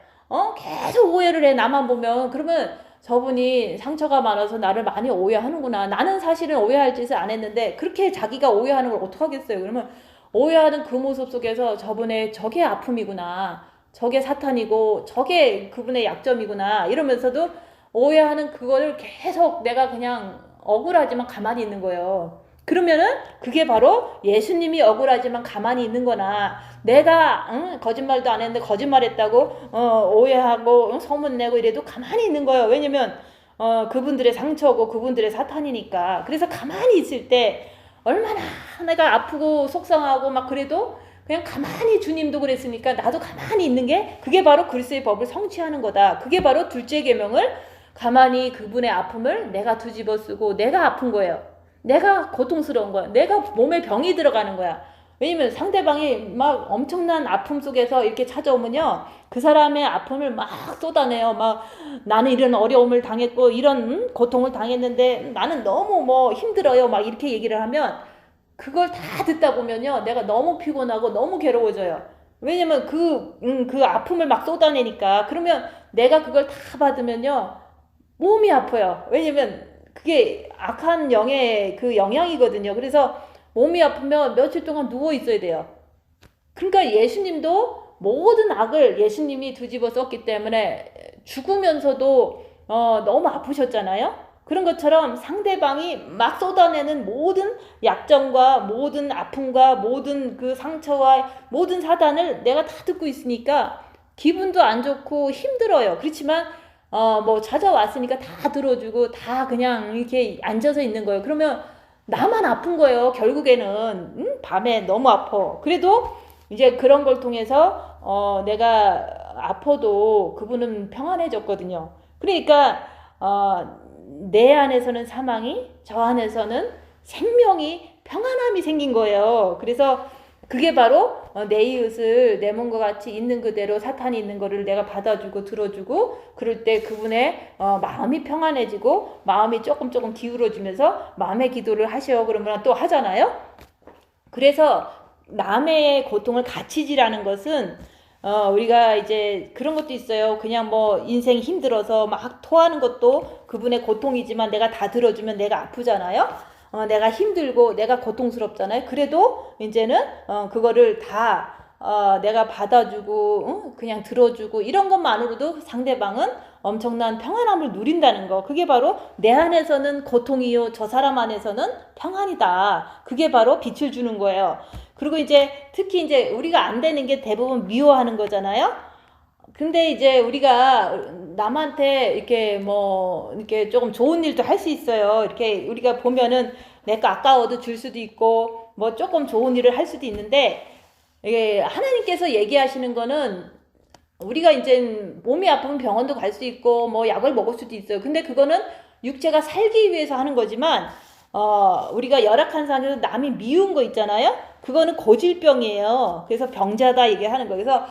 계속 오해를 해. 나만 보면. 그러면 저분이 상처가 많아서 나를 많이 오해하는구나. 나는 사실은 오해할 짓을 안 했는데 그렇게 자기가 오해하는 걸 어떡하겠어요. 그러면 오해하는 그 모습 속에서 저분의 저게 아픔이구나. 저게 사탄이고 저게 그분의 약점이구나. 이러면서도 오해하는 그거를 계속 내가 그냥 억울하지만 가만히 있는 거예요. 그러면은 그게 바로 예수님이 억울하지만 가만히 있는 거나 내가 거짓말도 안 했는데 거짓말했다고 오해하고 소문내고 이래도 가만히 있는 거예요. 왜냐면 그분들의 상처고 그분들의 사탄이니까. 그래서 가만히 있을 때 얼마나 내가 아프고 속상하고 막 그래도 그냥 가만히 주님도 그랬으니까 나도 가만히 있는 게 그게 바로 그리스도의 법을 성취하는 거다. 그게 바로 둘째 계명을 가만히 그분의 아픔을 내가 뒤집어 쓰고 내가 아픈 거예요. 내가 고통스러운 거야. 내가 몸에 병이 들어가는 거야. 왜냐면 상대방이 막 엄청난 아픔 속에서 이렇게 찾아오면요. 그 사람의 아픔을 막 쏟아내요. 막 나는 이런 어려움을 당했고 이런 고통을 당했는데 나는 너무 뭐 힘들어요. 막 이렇게 얘기를 하면 그걸 다 듣다 보면요. 내가 너무 피곤하고 너무 괴로워져요. 왜냐면 그 아픔을 막 쏟아내니까. 그러면 내가 그걸 다 받으면요. 몸이 아파요. 왜냐면 그게 악한 영의 그 영향이거든요. 그래서 몸이 아프면 며칠 동안 누워 있어야 돼요. 그러니까 예수님도 모든 악을 예수님이 뒤집어 썼기 때문에 죽으면서도 너무 아프셨잖아요. 그런 것처럼 상대방이 막 쏟아내는 모든 약점과 모든 아픔과 모든 그 상처와 모든 사단을 내가 다 듣고 있으니까 기분도 안 좋고 힘들어요. 그렇지만 뭐 찾아왔으니까 다 들어주고 다 그냥 이렇게 앉아서 있는 거예요. 그러면 나만 아픈 거예요. 결국에는 밤에 너무 아파. 그래도 이제 그런 걸 통해서 내가 아파도 그분은 평안해졌거든요. 그러니까 내 안에서는 사망이 저 안에서는 생명이 평안함이 생긴 거예요. 그래서 그게 바로 내 이웃을 내 몸과 같이 있는 그대로 사탄이 있는 거를 내가 받아주고 들어주고 그럴 때 그분의 마음이 평안해지고 마음이 조금 기울어지면서 마음의 기도를 하셔 그러면 또 하잖아요. 그래서 남의 고통을 같이 지라는 것은 우리가 이제 그런 것도 있어요. 그냥 뭐 인생이 힘들어서 막 토하는 것도 그분의 고통이지만 내가 다 들어주면 내가 아프잖아요. 내가 힘들고 내가 고통스럽잖아요. 그래도 이제는 그거를 다 내가 받아주고 그냥 들어주고 이런 것만으로도 상대방은 엄청난 평안함을 누린다는 거. 그게 바로 내 안에서는 고통이요 저 사람 안에서는 평안이다. 그게 바로 빛을 주는 거예요. 그리고 이제 특히 이제 우리가 안 되는 게 대부분 미워하는 거잖아요. 근데 이제 우리가 남한테 이렇게 뭐 이렇게 조금 좋은 일도 할 수 있어요. 이렇게 우리가 보면은 내가 아까워도 줄 수도 있고 뭐 조금 좋은 일을 할 수도 있는데, 이게 하나님께서 얘기하시는 거는 우리가 이제 몸이 아프면 병원도 갈 수 있고 뭐 약을 먹을 수도 있어요. 근데 그거는 육체가 살기 위해서 하는 거지만 우리가 열악한 상황에서 남이 미운 거 있잖아요. 그거는 고질병이에요. 그래서 병자다 얘기하는 거예요. 그래서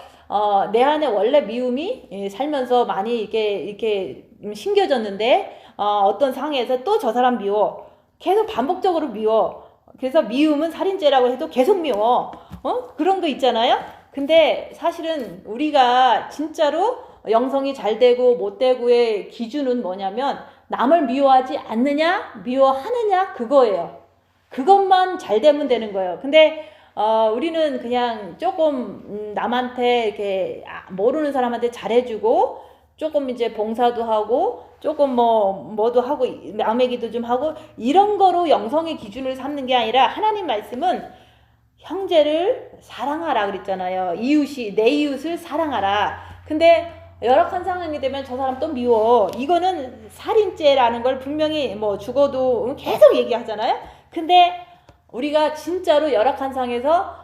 내 안에 원래 미움이 살면서 많이 이렇게 심겨졌는데 어떤 상황에서 또 저 사람 미워. 계속 반복적으로 미워. 그래서 미움은 살인죄라고 해도 계속 미워. 그런 거 있잖아요. 근데 사실은 우리가 진짜로 영성이 잘 되고 못 되고의 기준은 뭐냐면 남을 미워하지 않느냐 미워하느냐 그거예요. 그것만 잘 되면 되는 거예요. 근데 우리는 그냥 조금 남한테 이렇게 모르는 사람한테 잘해주고 조금 이제 봉사도 하고 조금 뭐도 하고 남의 기도 좀 하고 이런 거로 영성의 기준을 삼는 게 아니라 하나님 말씀은 형제를 사랑하라 그랬잖아요. 이웃이 내 이웃을 사랑하라. 근데 열악한 상황이 되면 저 사람 또 미워. 이거는 살인죄라는 걸 분명히 뭐 죽어도 계속 얘기하잖아요. 근데 우리가 진짜로 열악한 상황에서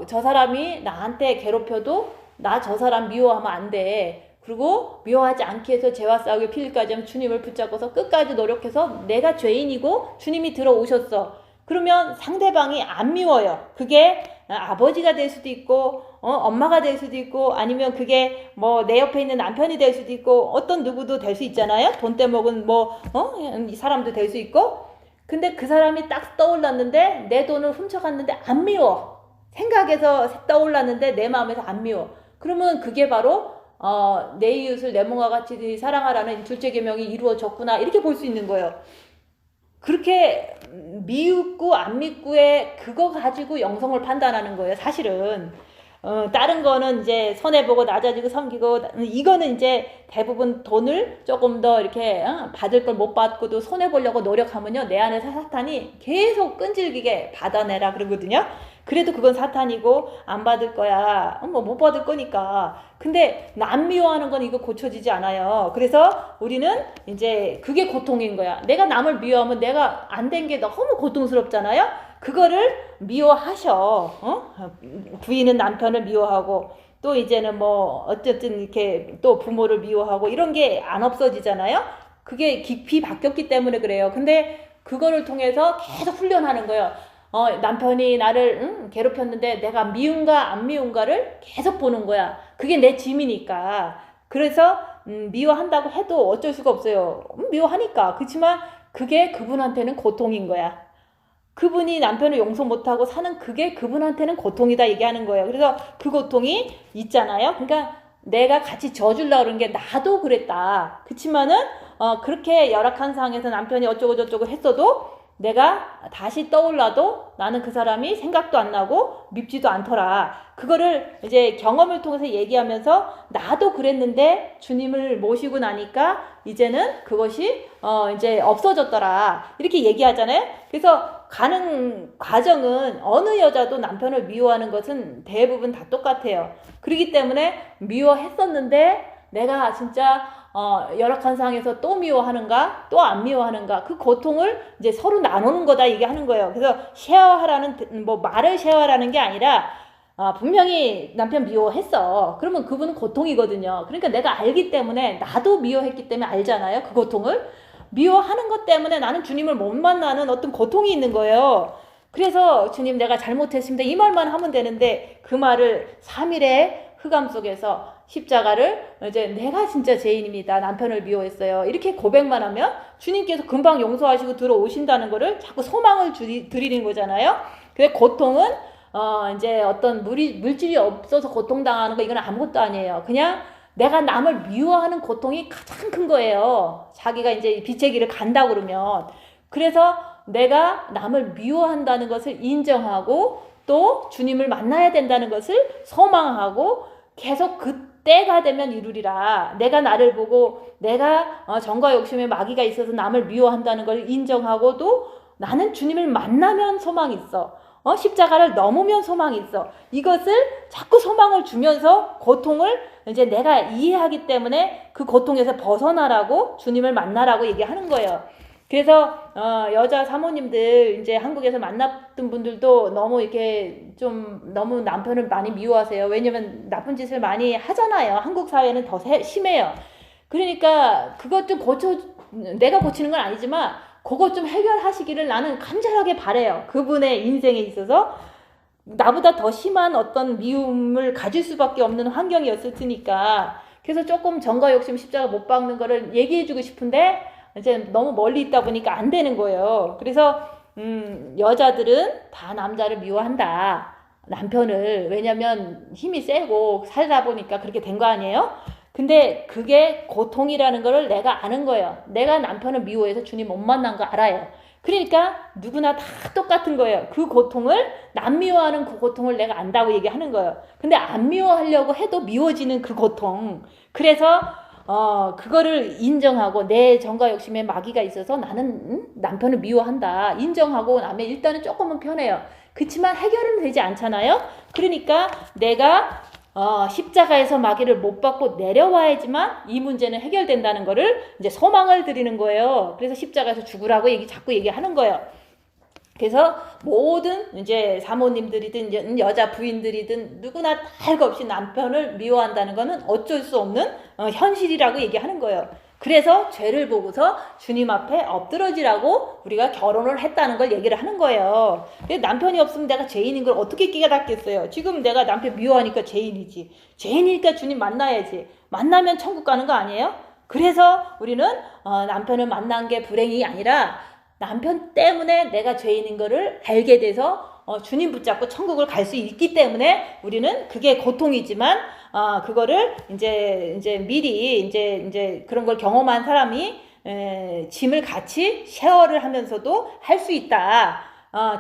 저 사람이 나한테 괴롭혀도 나 저 사람 미워하면 안 돼. 그리고 미워하지 않기 위해서 죄와 싸우게 필까지 하면 주님을 붙잡고서 끝까지 노력해서 내가 죄인이고 주님이 들어오셨어. 그러면 상대방이 안 미워요. 그게 아버지가 될 수도 있고 엄마가 될 수도 있고 아니면 그게 뭐 내 옆에 있는 남편이 될 수도 있고 어떤 누구도 될 수 있잖아요. 돈 떼먹은 이 사람도 될 수 있고. 근데 그 사람이 딱 떠올랐는데 내 돈을 훔쳐갔는데 안 미워. 생각에서 떠올랐는데 내 마음에서 안 미워. 그러면 그게 바로 내 이웃을 내 몸과 같이 사랑하라는 둘째 계명이 이루어졌구나 이렇게 볼 수 있는 거예요. 그렇게 미웃고 안 믿고의 그거 가지고 영성을 판단하는 거예요. 사실은 다른 거는 이제 손해보고 낮아지고 섬기고 이거는 이제 대부분 돈을 조금 더 이렇게 받을 걸 못 받고도 손해보려고 노력하면요 내 안에서 사탄이 계속 끈질기게 받아내라 그러거든요. 그래도 그건 사탄이고 안 받을 거야. 못 받을 거니까. 근데 남 미워하는 건 이거 고쳐지지 않아요. 그래서 우리는 이제 그게 고통인 거야. 내가 남을 미워하면 내가 안 된 게 너무 고통스럽잖아요. 그거를 미워하셔. 부인은 남편을 미워하고 또 이제는 뭐 어쨌든 이렇게 또 부모를 미워하고 이런 게 안 없어지잖아요. 그게 깊이 바뀌었기 때문에 그래요. 근데 그거를 통해서 계속 훈련하는 거예요. 남편이 나를 괴롭혔는데 내가 미운가 안 미운가를 계속 보는 거야. 그게 내 짐이니까. 그래서 미워한다고 해도 어쩔 수가 없어요. 미워하니까. 그렇지만 그게 그분한테는 고통인 거야. 그분이 남편을 용서 못하고 사는 그게 그분한테는 고통이다 얘기하는 거예요. 그래서 그 고통이 있잖아요. 그러니까 내가 같이 져주려고 그런 게 나도 그랬다. 그렇지만은 그렇게 열악한 상황에서 남편이 어쩌고 저쩌고 했어도 내가 다시 떠올라도 나는 그 사람이 생각도 안 나고 밉지도 않더라. 그거를 이제 경험을 통해서 얘기하면서 나도 그랬는데 주님을 모시고 나니까 이제는 그것이 이제 없어졌더라. 이렇게 얘기하잖아요. 그래서 가는 과정은 어느 여자도 남편을 미워하는 것은 대부분 다 똑같아요. 그렇기 때문에 미워했었는데 내가 진짜 열악한 상황에서 또 미워하는가 또 안 미워하는가 그 고통을 이제 서로 나누는 거다 얘기하는 거예요. 그래서 쉐어하라는 뭐 말을 쉐어하라는 게 아니라 분명히 남편 미워했어. 그러면 그분은 고통이거든요. 그러니까 내가 알기 때문에 나도 미워했기 때문에 알잖아요. 그 고통을 미워하는 것 때문에 나는 주님을 못 만나는 어떤 고통이 있는 거예요. 그래서 주님 내가 잘못했습니다 이 말만 하면 되는데 그 말을 3일의 흑암 속에서 십자가를 이제 내가 진짜 죄인입니다. 남편을 미워했어요. 이렇게 고백만 하면 주님께서 금방 용서하시고 들어오신다는 거를 자꾸 소망을 드리는 거잖아요. 근데 고통은 이제 어떤 물질이 없어서 고통당하는 거 이건 아무것도 아니에요. 그냥 내가 남을 미워하는 고통이 가장 큰 거예요. 자기가 이제 빛의 길을 간다 그러면. 그래서 내가 남을 미워한다는 것을 인정하고 또 주님을 만나야 된다는 것을 소망하고 계속 그때가 되면 이루리라. 내가 나를 보고 내가 정과 욕심의 마귀가 있어서 남을 미워한다는 걸 인정하고도 나는 주님을 만나면 소망이 있어. 십자가를 넘으면 소망이 있어. 이것을 자꾸 소망을 주면서 고통을 이제 내가 이해하기 때문에 그 고통에서 벗어나라고 주님을 만나라고 얘기하는 거예요. 그래서 여자 사모님들 이제 한국에서 만났던 분들도 너무 이렇게 좀 너무 남편을 많이 미워하세요. 왜냐면 나쁜 짓을 많이 하잖아요. 한국 사회는 더 심해요. 그러니까 그것 좀 내가 고치는 건 아니지만 그것 좀 해결하시기를 나는 간절하게 바래요. 그분의 인생에 있어서 나보다 더 심한 어떤 미움을 가질 수밖에 없는 환경이었을 테니까. 그래서 조금 정과 욕심 십자가 못 박는 거를 얘기해주고 싶은데 이제 너무 멀리 있다 보니까 안 되는 거예요. 그래서 여자들은 다 남자를 미워한다. 남편을. 왜냐면 힘이 세고 살다 보니까 그렇게 된 거 아니에요? 근데 그게 고통이라는 거를 내가 아는 거예요. 내가 남편을 미워해서 주님 못 만난 거 알아요. 그러니까 누구나 다 똑같은 거예요. 그 고통을, 남 미워하는 그 고통을 내가 안다고 얘기하는 거예요. 근데 안 미워하려고 해도 미워지는 그 고통. 그래서 그거를 인정하고 내 정과 욕심에 마귀가 있어서 나는 남편을 미워한다. 인정하고 나면 일단은 조금은 편해요. 그렇지만 해결은 되지 않잖아요. 그러니까 내가 십자가에서 마귀를 못 받고 내려와야지만 이 문제는 해결된다는 거를 이제 소망을 드리는 거예요. 그래서 십자가에서 죽으라고 자꾸 얘기하는 거예요. 그래서 모든 이제 사모님들이든 이제 여자 부인들이든 누구나 할 것 없이 남편을 미워한다는 거는 어쩔 수 없는 현실이라고 얘기하는 거예요. 그래서 죄를 보고서 주님 앞에 엎드러지라고 우리가 결혼을 했다는 걸 얘기를 하는 거예요. 남편이 없으면 내가 죄인인 걸 어떻게 깨닫겠어요? 지금 내가 남편 미워하니까 죄인이지. 죄인이니까 주님 만나야지. 만나면 천국 가는 거 아니에요? 그래서 우리는 남편을 만난 게 불행이 아니라 남편 때문에 내가 죄인인 거를 알게 돼서 주님 붙잡고 천국을 갈 수 있기 때문에 우리는 그게 고통이지만 그거를 이제 미리 이제 그런 걸 경험한 사람이 짐을 같이 쉐어를 하면서도 할 수 있다.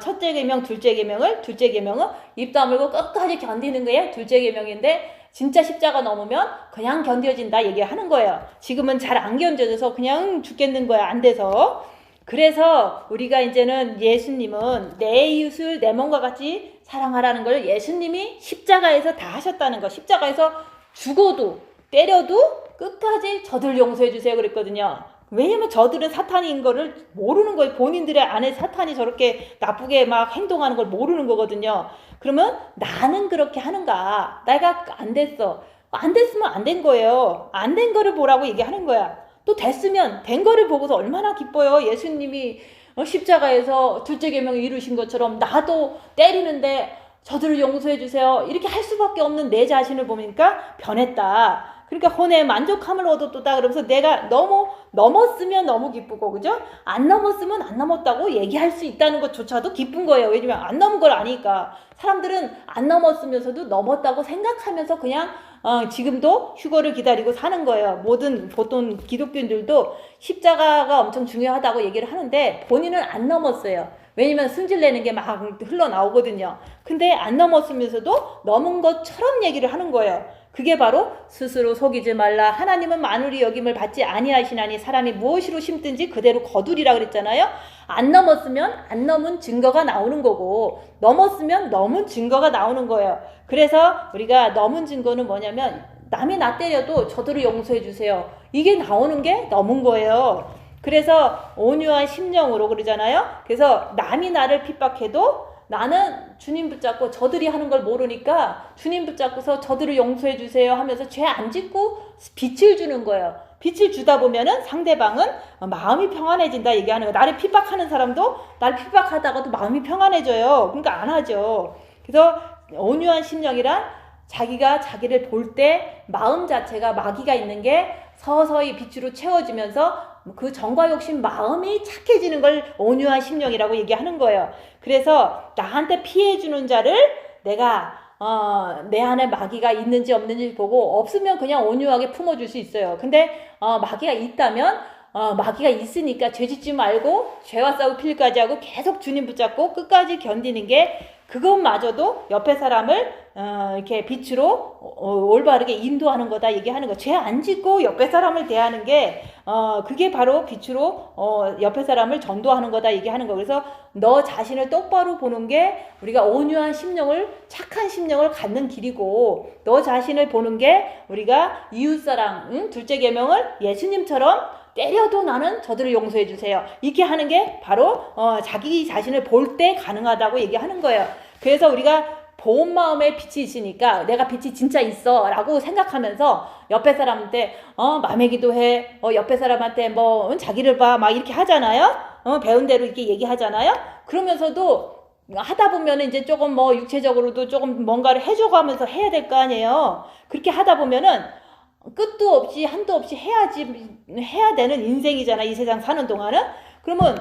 첫째 계명, 둘째 계명은 입 다물고 끝까지 견디는 거예요. 둘째 계명인데 진짜 십자가 넘으면 그냥 견뎌진다 얘기하는 거예요. 지금은 잘 안 견뎌져서 그냥 죽겠는 거야. 안 돼서. 그래서 우리가 이제는 예수님은 내 이웃을 내 몸과 같이 사랑하라는 걸 예수님이 십자가에서 다 하셨다는 거. 십자가에서 죽어도 때려도 끝까지 저들 용서해 주세요 그랬거든요. 왜냐면 저들은 사탄인 거를 모르는 거예요. 본인들의 안에 사탄이 저렇게 나쁘게 막 행동하는 걸 모르는 거거든요. 그러면 나는 그렇게 하는가? 내가 안 됐어. 안 됐으면 안 된 거예요. 안 된 거를 보라고 얘기하는 거야. 또 됐으면 된 거를 보고서 얼마나 기뻐요. 예수님이 십자가에서 둘째 계명을 이루신 것처럼 나도 때리는데 저들을 용서해 주세요. 이렇게 할 수밖에 없는 내 자신을 보니까 변했다. 그러니까 혼의 만족함을 얻었다. 그러면서 내가 너무 넘었으면 너무 기쁘고, 그죠? 안 넘었으면 안 넘었다고 얘기할 수 있다는 것조차도 기쁜 거예요. 왜냐면 안 넘은 걸 아니까. 사람들은 안 넘었으면서도 넘었다고 생각하면서 그냥 지금도 휴거를 기다리고 사는 거예요. 보통 기독교인들도 십자가가 엄청 중요하다고 얘기를 하는데 본인은 안 넘었어요. 왜냐면 승질내는 게 막 흘러나오거든요. 근데 안 넘었으면서도 넘은 것처럼 얘기를 하는 거예요. 그게 바로 스스로 속이지 말라. 하나님은 만물이 여김을 받지 아니하시나니 사람이 무엇으로 심든지 그대로 거두리라 그랬잖아요. 안 넘었으면 안 넘은 증거가 나오는 거고 넘었으면 넘은 증거가 나오는 거예요. 그래서 우리가 넘은 증거는 뭐냐면 남이 나 때려도 저들을 용서해 주세요. 이게 나오는 게 넘은 거예요. 그래서 온유한 심령으로 그러잖아요. 그래서 남이 나를 핍박해도 나는 주님 붙잡고 저들이 하는 걸 모르니까 주님 붙잡고서 저들을 용서해 주세요 하면서 죄 안 짓고 빛을 주는 거예요. 빛을 주다 보면은 상대방은 마음이 평안해진다 얘기하는 거예요. 나를 핍박하는 사람도 나를 핍박하다가도 마음이 평안해져요. 그러니까 안 하죠. 그래서 온유한 심령이란 자기가 자기를 볼 때 마음 자체가 마귀가 있는 게 서서히 빛으로 채워지면서 그 정과 욕심 마음이 착해지는 걸 온유한 심령이라고 얘기하는 거예요. 그래서 나한테 피해주는 자를 내가 내 안에 마귀가 있는지 없는지 보고 없으면 그냥 온유하게 품어줄 수 있어요. 근데 마귀가 있다면 마귀가 있으니까 죄짓지 말고 죄와 싸우 필까지 하고 계속 주님 붙잡고 끝까지 견디는 게 그것마저도 옆에 사람을 이렇게 빛으로 올바르게 인도하는 거다 얘기하는 거. 죄 안 짓고 옆에 사람을 대하는 게 그게 바로 빛으로 옆에 사람을 전도하는 거다 얘기하는 거. 그래서 너 자신을 똑바로 보는 게 우리가 온유한 심령을, 착한 심령을 갖는 길이고, 너 자신을 보는 게 우리가 이웃사랑, 둘째 계명을 예수님처럼 때려도 나는 저들을 용서해 주세요. 이렇게 하는 게 바로 자기 자신을 볼 때 가능하다고 얘기하는 거예요. 그래서 우리가 본 마음에 빛이 있으니까 내가 빛이 진짜 있어 라고 생각하면서 옆에 사람한테 맘에 기도해, 옆에 사람한테 뭐 자기를 봐 막 이렇게 하잖아요. 배운 대로 이렇게 얘기하잖아요. 그러면서도 하다 보면 이제 조금 뭐 육체적으로도 조금 뭔가를 해줘가면서 해야 될 거 아니에요. 그렇게 하다 보면은 끝도 없이 한도 없이 해야 되는 인생이잖아, 이 세상 사는 동안은. 그러면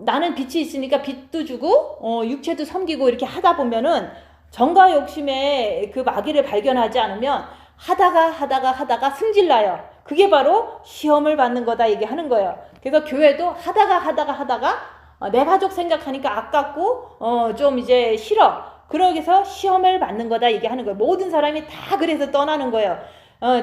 나는 빛이 있으니까 빛도 주고 육체도 섬기고 이렇게 하다 보면은 정과 욕심의 그 마귀를 발견하지 않으면 하다가 승질나요. 그게 바로 시험을 받는 거다 얘기하는 거예요. 그래서 교회도 하다가 내 가족 생각하니까 아깝고 좀 이제 싫어. 그러게서 시험을 받는 거다 얘기하는 거예요. 모든 사람이 다 그래서 떠나는 거예요.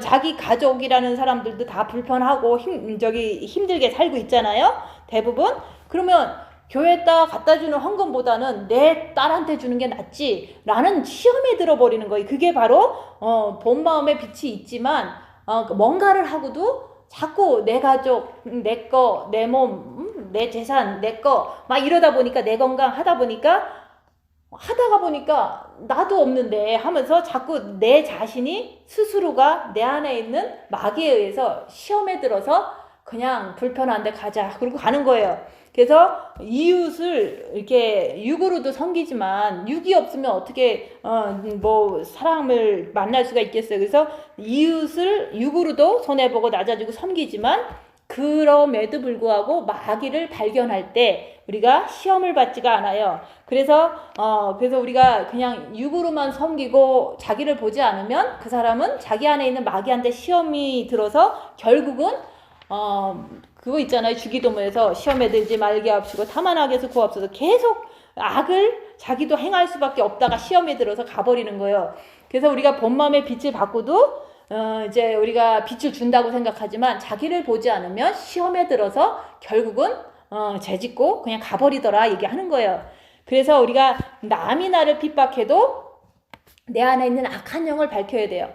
자기 가족이라는 사람들도 다 불편하고 힘들게 살고 있잖아요. 대부분. 그러면 교회에다 갖다 주는 헌금보다는 내 딸한테 주는 게 낫지 라는 시험에 들어버리는 거예요. 그게 바로 본 마음에 빛이 있지만 뭔가를 하고도 자꾸 내 가족, 내 거, 내 몸, 내 재산, 내 거 막 이러다 보니까, 내 건강 하다 보니까 나도 없는데 하면서 자꾸 내 자신이 스스로가 내 안에 있는 마귀에 의해서 시험에 들어서 그냥 불편한데 가자 그러고 가는 거예요. 그래서 이웃을 이렇게 육으로도 섬기지만 육이 없으면 어떻게 뭐 사람을 만날 수가 있겠어요. 그래서 이웃을 육으로도 손해보고 낮아지고 섬기지만 그럼에도 불구하고 마귀를 발견할 때 우리가 시험을 받지가 않아요. 그래서 우리가 그냥 육으로만 섬기고 자기를 보지 않으면 그 사람은 자기 안에 있는 마귀한테 시험이 들어서 결국은 그거 있잖아요. 주기도문에서 시험에 들지 말게 하옵시고 다만 악에서 구하옵소서. 계속 악을 자기도 행할 수밖에 없다가 시험에 들어서 가버리는 거예요. 그래서 우리가 본 마음의 빛을 받고도 이제 우리가 빛을 준다고 생각하지만 자기를 보지 않으면 시험에 들어서 결국은 죄짓고 그냥 가버리더라 얘기하는 거예요. 그래서 우리가 남이 나를 핍박해도 내 안에 있는 악한 영을 밝혀야 돼요.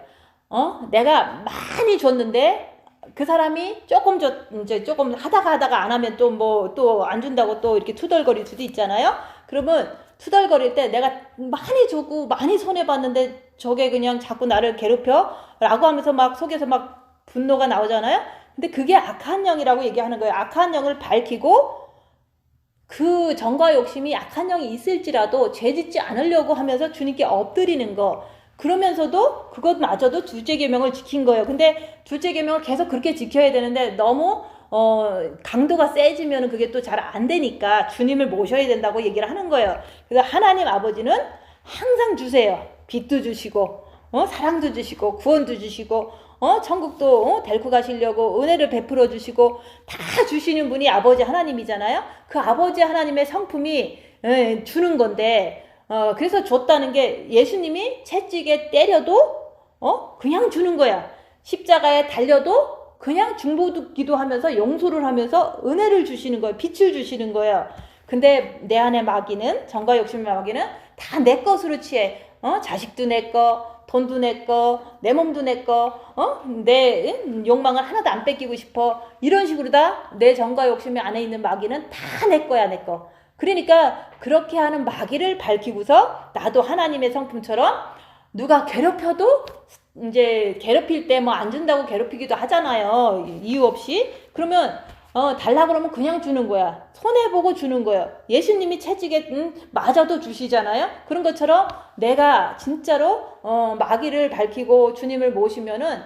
내가 많이 줬는데 그 사람이 이제 조금 하다가 안 하면 또 안 준다고 또 이렇게 투덜거릴 수도 있잖아요. 그러면 투덜거릴 때 내가 많이 주고 많이 손해봤는데 저게 그냥 자꾸 나를 괴롭혀 라고 하면서 막 속에서 막 분노가 나오잖아요. 근데 그게 악한 영이라고 얘기하는 거예요. 악한 영을 밝히고 그 정과 욕심이 악한 영이 있을지라도 죄짓지 않으려고 하면서 주님께 엎드리는 거. 그러면서도 그것마저도 둘째 계명을 지킨 거예요. 근데 둘째 계명을 계속 그렇게 지켜야 되는데 너무 강도가 세지면 그게 또 잘 안 되니까 주님을 모셔야 된다고 얘기를 하는 거예요. 그래서 하나님 아버지는 항상 주세요. 빛도 주시고 사랑도 주시고 구원도 주시고 천국도 데리고 가시려고 은혜를 베풀어 주시고 다 주시는 분이 아버지 하나님이잖아요. 그 아버지 하나님의 성품이 주는 건데 그래서 줬다는 게 예수님이 채찍에 때려도 그냥 주는 거야. 십자가에 달려도 그냥 중보기도 하면서 용서를 하면서 은혜를 주시는 거예요. 빛을 주시는 거예요. 근데 내 안에 마귀는, 정과 욕심의 마귀는 다 내 것으로 취해. 자식도 내 거, 돈도 내 거, 내 몸도 내 거, 내 욕망을 하나도 안 뺏기고 싶어. 이런 식으로 다 내 정과 욕심의 안에 있는 마귀는 다 내 거야, 내 거. 그러니까 그렇게 하는 마귀를 밝히고서 나도 하나님의 성품처럼 누가 괴롭혀도 이제 괴롭힐 때 뭐 안 준다고 괴롭히기도 하잖아요. 이유 없이. 그러면 달라 그러면 그냥 주는 거야. 손해보고 주는 거예요. 예수님이 채찍에 맞아도 주시잖아요. 그런 것처럼 내가 진짜로 마귀를 밝히고 주님을 모시면은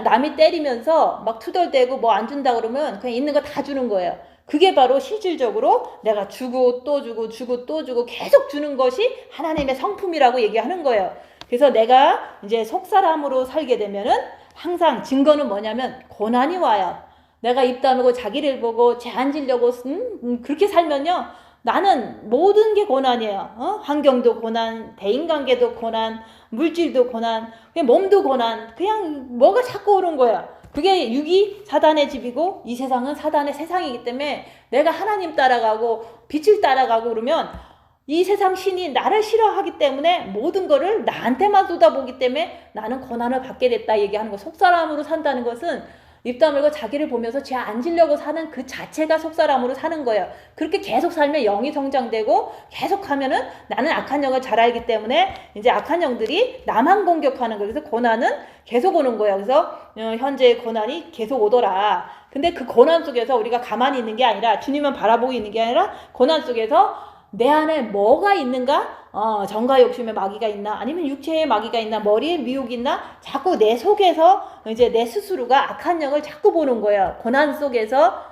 남이 때리면서 막 투덜대고 뭐 안 준다 그러면 그냥 있는 거 다 주는 거예요. 그게 바로 실질적으로 내가 주고 또 주고 주고 또 주고 계속 주는 것이 하나님의 성품이라고 얘기하는 거예요. 그래서 내가 이제 속사람으로 살게 되면은 항상 증거는 뭐냐면 고난이 와요. 내가 입 다물고 자기를 보고 죄 안 지려고 그렇게 살면요 나는 모든 게 고난이에요. 환경도 고난, 대인관계도 고난, 물질도 고난, 그냥 몸도 고난, 그냥 뭐가 자꾸 오는 거야. 그게 육이 사단의 집이고 이 세상은 사단의 세상이기 때문에 내가 하나님 따라가고 빛을 따라가고 그러면 이 세상 신이 나를 싫어하기 때문에 모든 거를 나한테만 쏟아보기 때문에 나는 고난을 받게 됐다 얘기하는 거. 속사람으로 산다는 것은 입 다물고 자기를 보면서 죄 안 지려고 사는 그 자체가 속사람으로 사는 거예요. 그렇게 계속 살면 영이 성장되고 계속 하면은 나는 악한 영을 잘 알기 때문에 이제 악한 영들이 나만 공격하는 거예요. 그래서 고난은 계속 오는 거예요. 그래서 현재의 고난이 계속 오더라. 근데 그 고난 속에서 우리가 가만히 있는 게 아니라 주님만 바라보고 있는 게 아니라 고난 속에서 내 안에 뭐가 있는가? 정과 욕심의 마귀가 있나? 아니면 육체의 마귀가 있나? 머리에 미혹이 있나? 자꾸 내 속에서 이제 내 스스로가 악한 영을 자꾸 보는 거예요. 고난 속에서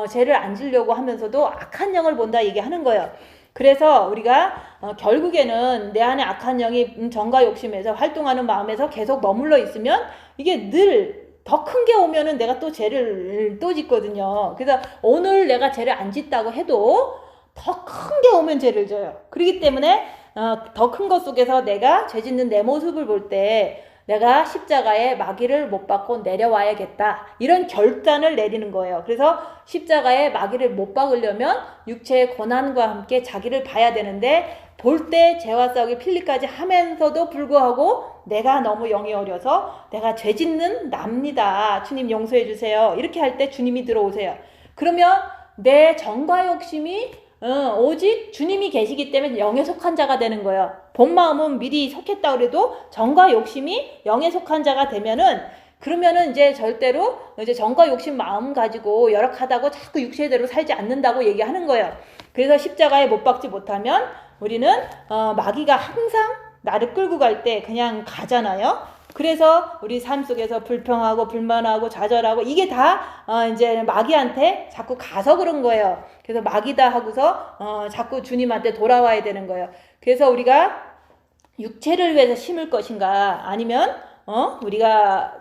죄를 안 지려고 하면서도 악한 영을 본다 얘기하는 거예요. 그래서 우리가 결국에는 내 안에 악한 영이 정과 욕심에서 활동하는 마음에서 계속 머물러 있으면 이게 늘 더 큰 게 오면은 내가 또 죄를 또 짓거든요. 그래서 오늘 내가 죄를 안 짓다고 해도 더 큰 게 오면 죄를 져요. 그렇기 때문에 더 큰 것 속에서 내가 죄 짓는 내 모습을 볼 때 내가 십자가에 마귀를 못 박고 내려와야겠다. 이런 결단을 내리는 거예요. 그래서 십자가에 마귀를 못 박으려면 육체의 고난과 함께 자기를 봐야 되는데 볼 때 죄와 싸우기 필리까지 하면서도 불구하고 내가 너무 영이 어려서 내가 죄 짓는 납니다. 주님 용서해 주세요. 이렇게 할 때 주님이 들어오세요. 그러면 내 정과 욕심이 오직 주님이 계시기 때문에 영에 속한 자가 되는 거예요. 본 마음은 미리 속했다 그래도 정과 욕심이 영에 속한 자가 되면은 그러면은 이제 절대로 이제 정과 욕심 마음 가지고 열악하다고 자꾸 육체대로 살지 않는다고 얘기하는 거예요. 그래서 십자가에 못 박지 못하면 우리는 마귀가 항상 나를 끌고 갈 때 그냥 가잖아요. 그래서 우리 삶 속에서 불평하고 불만하고 좌절하고 이게 다 이제 마귀한테 자꾸 가서 그런 거예요. 그래서 마귀다 하고서 자꾸 주님한테 돌아와야 되는 거예요. 그래서 우리가 육체를 위해서 심을 것인가 아니면 우리가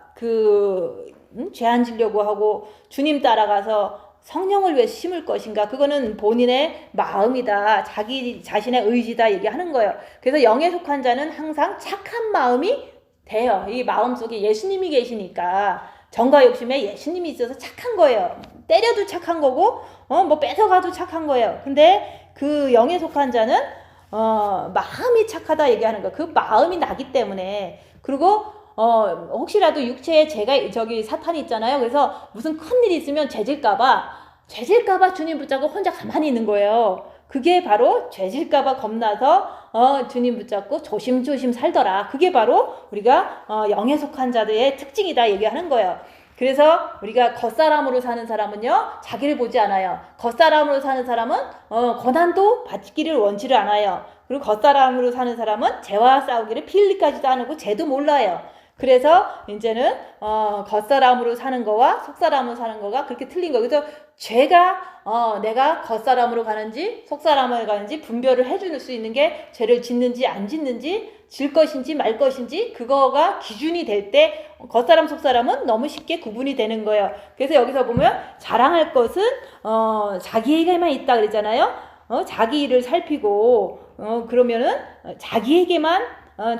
죄 안 지려고 하고 주님 따라가서 성령을 위해서 심을 것인가 그거는 본인의 마음이다. 자기 자신의 의지다 얘기하는 거예요. 그래서 영에 속한 자는 항상 착한 마음이 돼요. 이 마음속에 예수님이 계시니까 정과 욕심에 예수님이 있어서 착한 거예요. 때려도 착한 거고 뭐 뺏어가도 착한 거예요. 근데 그 영에 속한 자는 마음이 착하다 얘기하는 거예요. 그 마음이 나기 때문에. 그리고 혹시라도 육체에 사탄이 있잖아요. 그래서 무슨 큰일이 있으면 죄질까봐 주님 붙잡고 혼자 가만히 있는 거예요. 그게 바로 죄질까봐 겁나서 주님 붙잡고 조심조심 살더라. 그게 바로 우리가 영에 속한 자들의 특징이다 얘기하는 거예요. 그래서 우리가 겉사람으로 사는 사람은요 자기를 보지 않아요. 겉사람으로 사는 사람은 고난도 받기를 원치를 않아요. 그리고 겉사람으로 사는 사람은 죄와 싸우기를 필리까지도 안 하고 죄도 몰라요. 그래서 이제는 겉사람으로 사는 거와 속사람으로 사는 거가 그렇게 틀린 거예요. 그래서 죄가 내가 겉사람으로 가는지 속사람으로 가는지 분별을 해줄 수 있는 게 죄를 짓는지 안 짓는지 질 것인지 말 것인지 그거가 기준이 될 때 겉사람 속사람은 너무 쉽게 구분이 되는 거예요. 그래서 여기서 보면 자랑할 것은 자기에게만 있다 그랬잖아요. 자기 일을 살피고 그러면은 자기에게만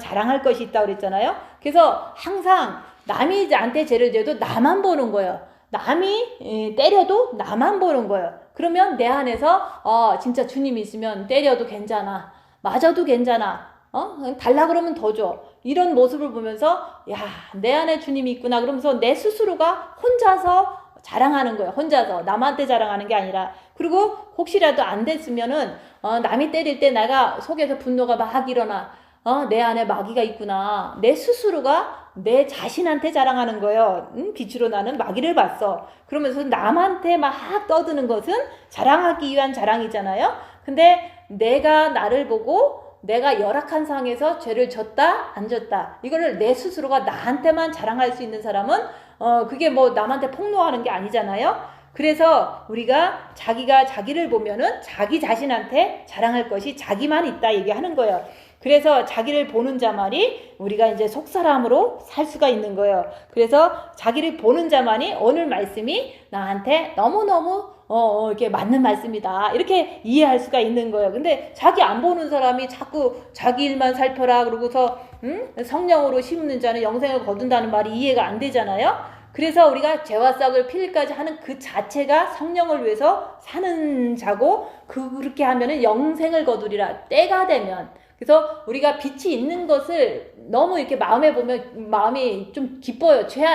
자랑할 것이 있다 그랬잖아요. 그래서 항상 남이 나한테 죄를 져도 나만 보는 거예요. 남이 때려도 나만 보는 거예요. 그러면 내 안에서 진짜 주님이 있으면 때려도 괜찮아. 맞아도 괜찮아. 달라 그러면 더 줘. 이런 모습을 보면서 야, 내 안에 주님이 있구나. 그러면서 내 스스로가 혼자서 자랑하는 거예요. 혼자서 남한테 자랑하는 게 아니라. 그리고 혹시라도 안 됐으면은 남이 때릴 때 내가 속에서 분노가 막 일어나. 내 안에 마귀가 있구나. 내 스스로가 내 자신한테 자랑하는 거예요. 빛으로 나는 마귀를 봤어. 그러면서 남한테 막 떠드는 것은 자랑하기 위한 자랑이잖아요. 근데 내가 나를 보고 내가 열악한 상황에서 죄를 졌다 안 졌다 이거를 내 스스로가 나한테만 자랑할 수 있는 사람은 그게 뭐 남한테 폭로하는 게 아니잖아요. 그래서 우리가 자기가 자기를 보면은 자기 자신한테 자랑할 것이 자기만 있다 얘기하는 거예요. 그래서 자기를 보는 자만이 우리가 이제 속사람으로 살 수가 있는 거예요. 그래서 자기를 보는 자만이 오늘 말씀이 나한테 너무너무 이렇게 맞는 말씀이다. 이렇게 이해할 수가 있는 거예요. 근데 자기 안 보는 사람이 자꾸 자기 일만 살펴라 그러고서 성령으로 심는 자는 영생을 거둔다는 말이 이해가 안 되잖아요. 그래서 우리가 죄와 싹을 필까지 하는 그 자체가 성령을 위해서 사는 자고, 그렇게 하면은 영생을 거두리라. 때가 되면. 그래서 우리가 빛이 있는 것을 너무 이렇게 마음에 보면 마음이 좀 기뻐요. 죄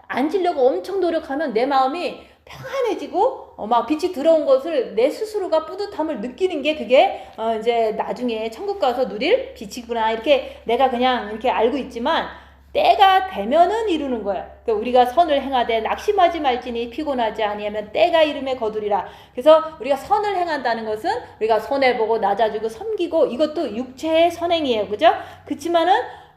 안 지려고 엄청 노력하면 내 마음이 평안해지고 막 빛이 들어온 것을 내 스스로가 뿌듯함을 느끼는 게, 그게 이제 나중에 천국 가서 누릴 빛이구나, 이렇게 내가 그냥 이렇게 알고 있지만, 때가 되면은 이루는 거야. 그러니까 우리가 선을 행하되 낙심하지 말지니 피곤하지 아니하면 때가 이름에 거두리라. 그래서 우리가 선을 행한다는 것은 우리가 손해보고 낮아지고 섬기고, 이것도 육체의 선행이에요. 그죠? 그치만은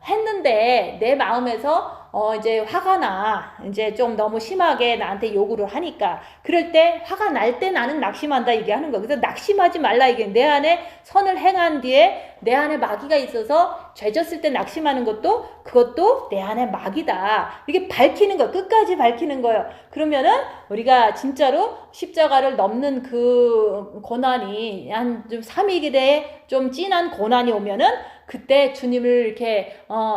했는데 내 마음에서 이제 화가 나, 이제 좀 너무 심하게 나한테 요구를 하니까, 그럴 때 화가 날 때 나는 낙심한다 이게 하는 거야. 그래서 낙심하지 말라 이게, 내 안에 선을 행한 뒤에 내 안에 마귀가 있어서 죄졌을 때 낙심하는 것도, 그것도 내 안에 마귀다, 이게 밝히는 거야. 끝까지 밝히는 거예요. 그러면은 우리가 진짜로 십자가를 넘는 그 고난이 한 좀 3일에 좀 진한 고난이 오면은, 그때 주님을 이렇게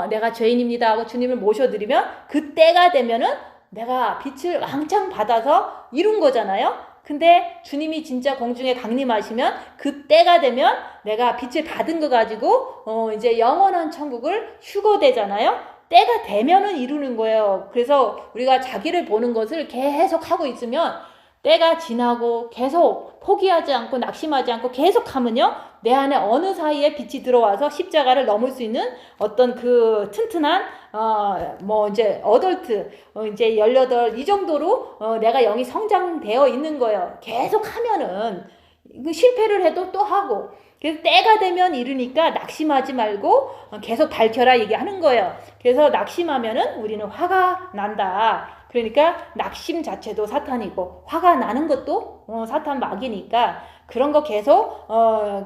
내가 죄인입니다 하고 주님을 모셔드리면, 그때가 되면은 내가 빛을 왕창 받아서 이룬 거잖아요. 근데 주님이 진짜 공중에 강림하시면, 그때가 되면 내가 빛을 받은 거 가지고 이제 영원한 천국을 휴거되잖아요. 때가 되면은 이루는 거예요. 그래서 우리가 자기를 보는 것을 계속 하고 있으면, 때가 지나고 계속 포기하지 않고 낙심하지 않고 계속 하면요, 내 안에 어느 사이에 빛이 들어와서 십자가를 넘을 수 있는 어떤 그 튼튼한 이제 어덜트 이제 18 이 정도로 내가 영이 성장되어 있는 거예요. 계속 하면은 실패를 해도 또 하고. 그래서 때가 되면 이르니까 낙심하지 말고 계속 밝혀라 얘기하는 거예요. 그래서 낙심하면은 우리는 화가 난다. 그러니까 낙심 자체도 사탄이고 화가 나는 것도 사탄 마귀니까, 그런 거 계속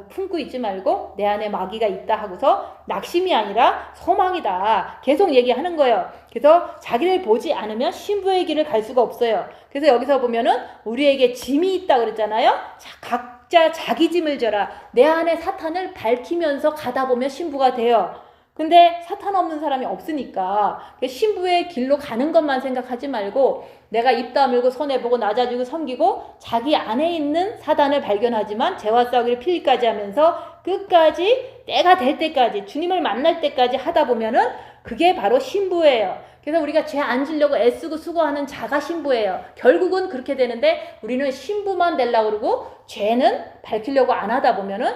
품고 있지 말고 내 안에 마귀가 있다 하고서 낙심이 아니라 소망이다 계속 얘기하는 거예요. 그래서 자기를 보지 않으면 신부의 길을 갈 수가 없어요. 그래서 여기서 보면은 우리에게 짐이 있다 그랬잖아요. 각자 자기 짐을 져라. 내 안에 사탄을 밝히면서 가다 보면 신부가 돼요. 근데 사탄 없는 사람이 없으니까 신부의 길로 가는 것만 생각하지 말고, 내가 입 다물고 손해보고 낮아지고 섬기고 자기 안에 있는 사단을 발견하지만 죄와 싸우기를 필기까지 하면서 끝까지 때가 될 때까지, 주님을 만날 때까지 하다 보면은 그게 바로 신부예요. 그래서 우리가 죄 안 지려고 애쓰고 수고하는 자가 신부예요. 결국은 그렇게 되는데, 우리는 신부만 되려고 그러고 죄는 밝히려고 안 하다 보면은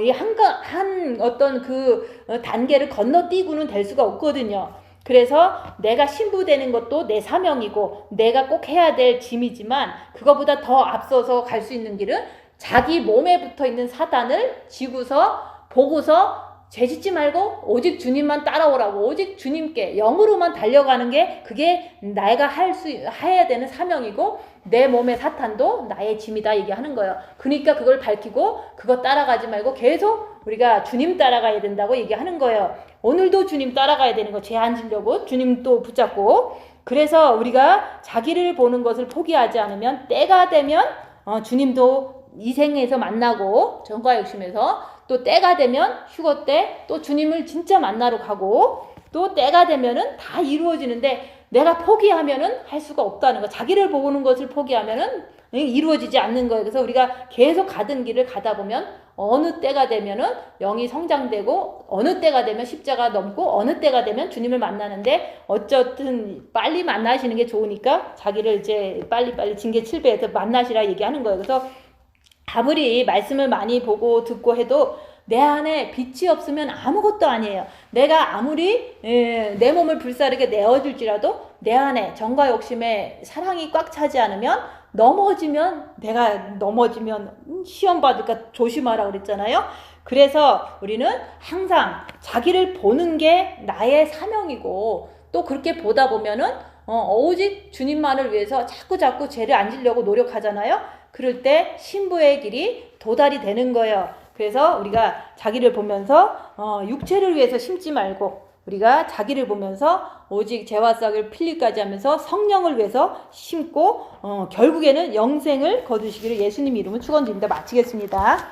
이 어떤 그 단계를 건너뛰고는 될 수가 없거든요. 그래서 내가 신부 되는 것도 내 사명이고 내가 꼭 해야 될 짐이지만, 그거보다 더 앞서서 갈 수 있는 길은 자기 몸에 붙어 있는 사단을 지고서 보고서 죄 짓지 말고 오직 주님만 따라오라고, 오직 주님께 영으로만 달려가는 게, 그게 내가 해야 되는 사명이고, 내 몸의 사탄도 나의 짐이다 얘기하는 거예요. 그러니까 그걸 밝히고 그거 따라가지 말고 계속 우리가 주님 따라가야 된다고 얘기하는 거예요. 오늘도 주님 따라가야 되는 거, 죄 안 지려고 주님 또 붙잡고. 그래서 우리가 자기를 보는 것을 포기하지 않으면 때가 되면 주님도 이 생에서 만나고, 정과 욕심에서 또 때가 되면 휴거 때 또 주님을 진짜 만나러 가고, 또 때가 되면은 다 이루어지는데, 내가 포기하면은 할 수가 없다는 거. 자기를 보는 것을 포기하면은 이루어지지 않는 거예요. 그래서 우리가 계속 가던 길을 가다 보면 어느 때가 되면은 영이 성장되고, 어느 때가 되면 십자가 넘고, 어느 때가 되면 주님을 만나는데, 어쨌든 빨리 만나시는 게 좋으니까 자기를 이제 빨리 징계 7배에서 만나시라 얘기하는 거예요. 그래서 아무리 말씀을 많이 보고 듣고 해도 내 안에 빛이 없으면 아무것도 아니에요. 내가 아무리 내 몸을 불사르게 내어줄지라도 내 안에 정과 욕심에 사랑이 꽉 차지 않으면, 내가 넘어지면 시험 받을까 조심하라 그랬잖아요. 그래서 우리는 항상 자기를 보는 게 나의 사명이고, 또 그렇게 보다 보면은 오직 주님만을 위해서 자꾸 죄를 안 지려고 노력하잖아요. 그럴 때 신부의 길이 도달이 되는 거예요. 그래서 우리가 자기를 보면서 육체를 위해서 심지 말고 우리가 자기를 보면서 오직 죄와 싹을 필리까지 하면서 성령을 위해서 심고 결국에는 영생을 거두시기를 예수님 이름으로 축원드립니다. 마치겠습니다.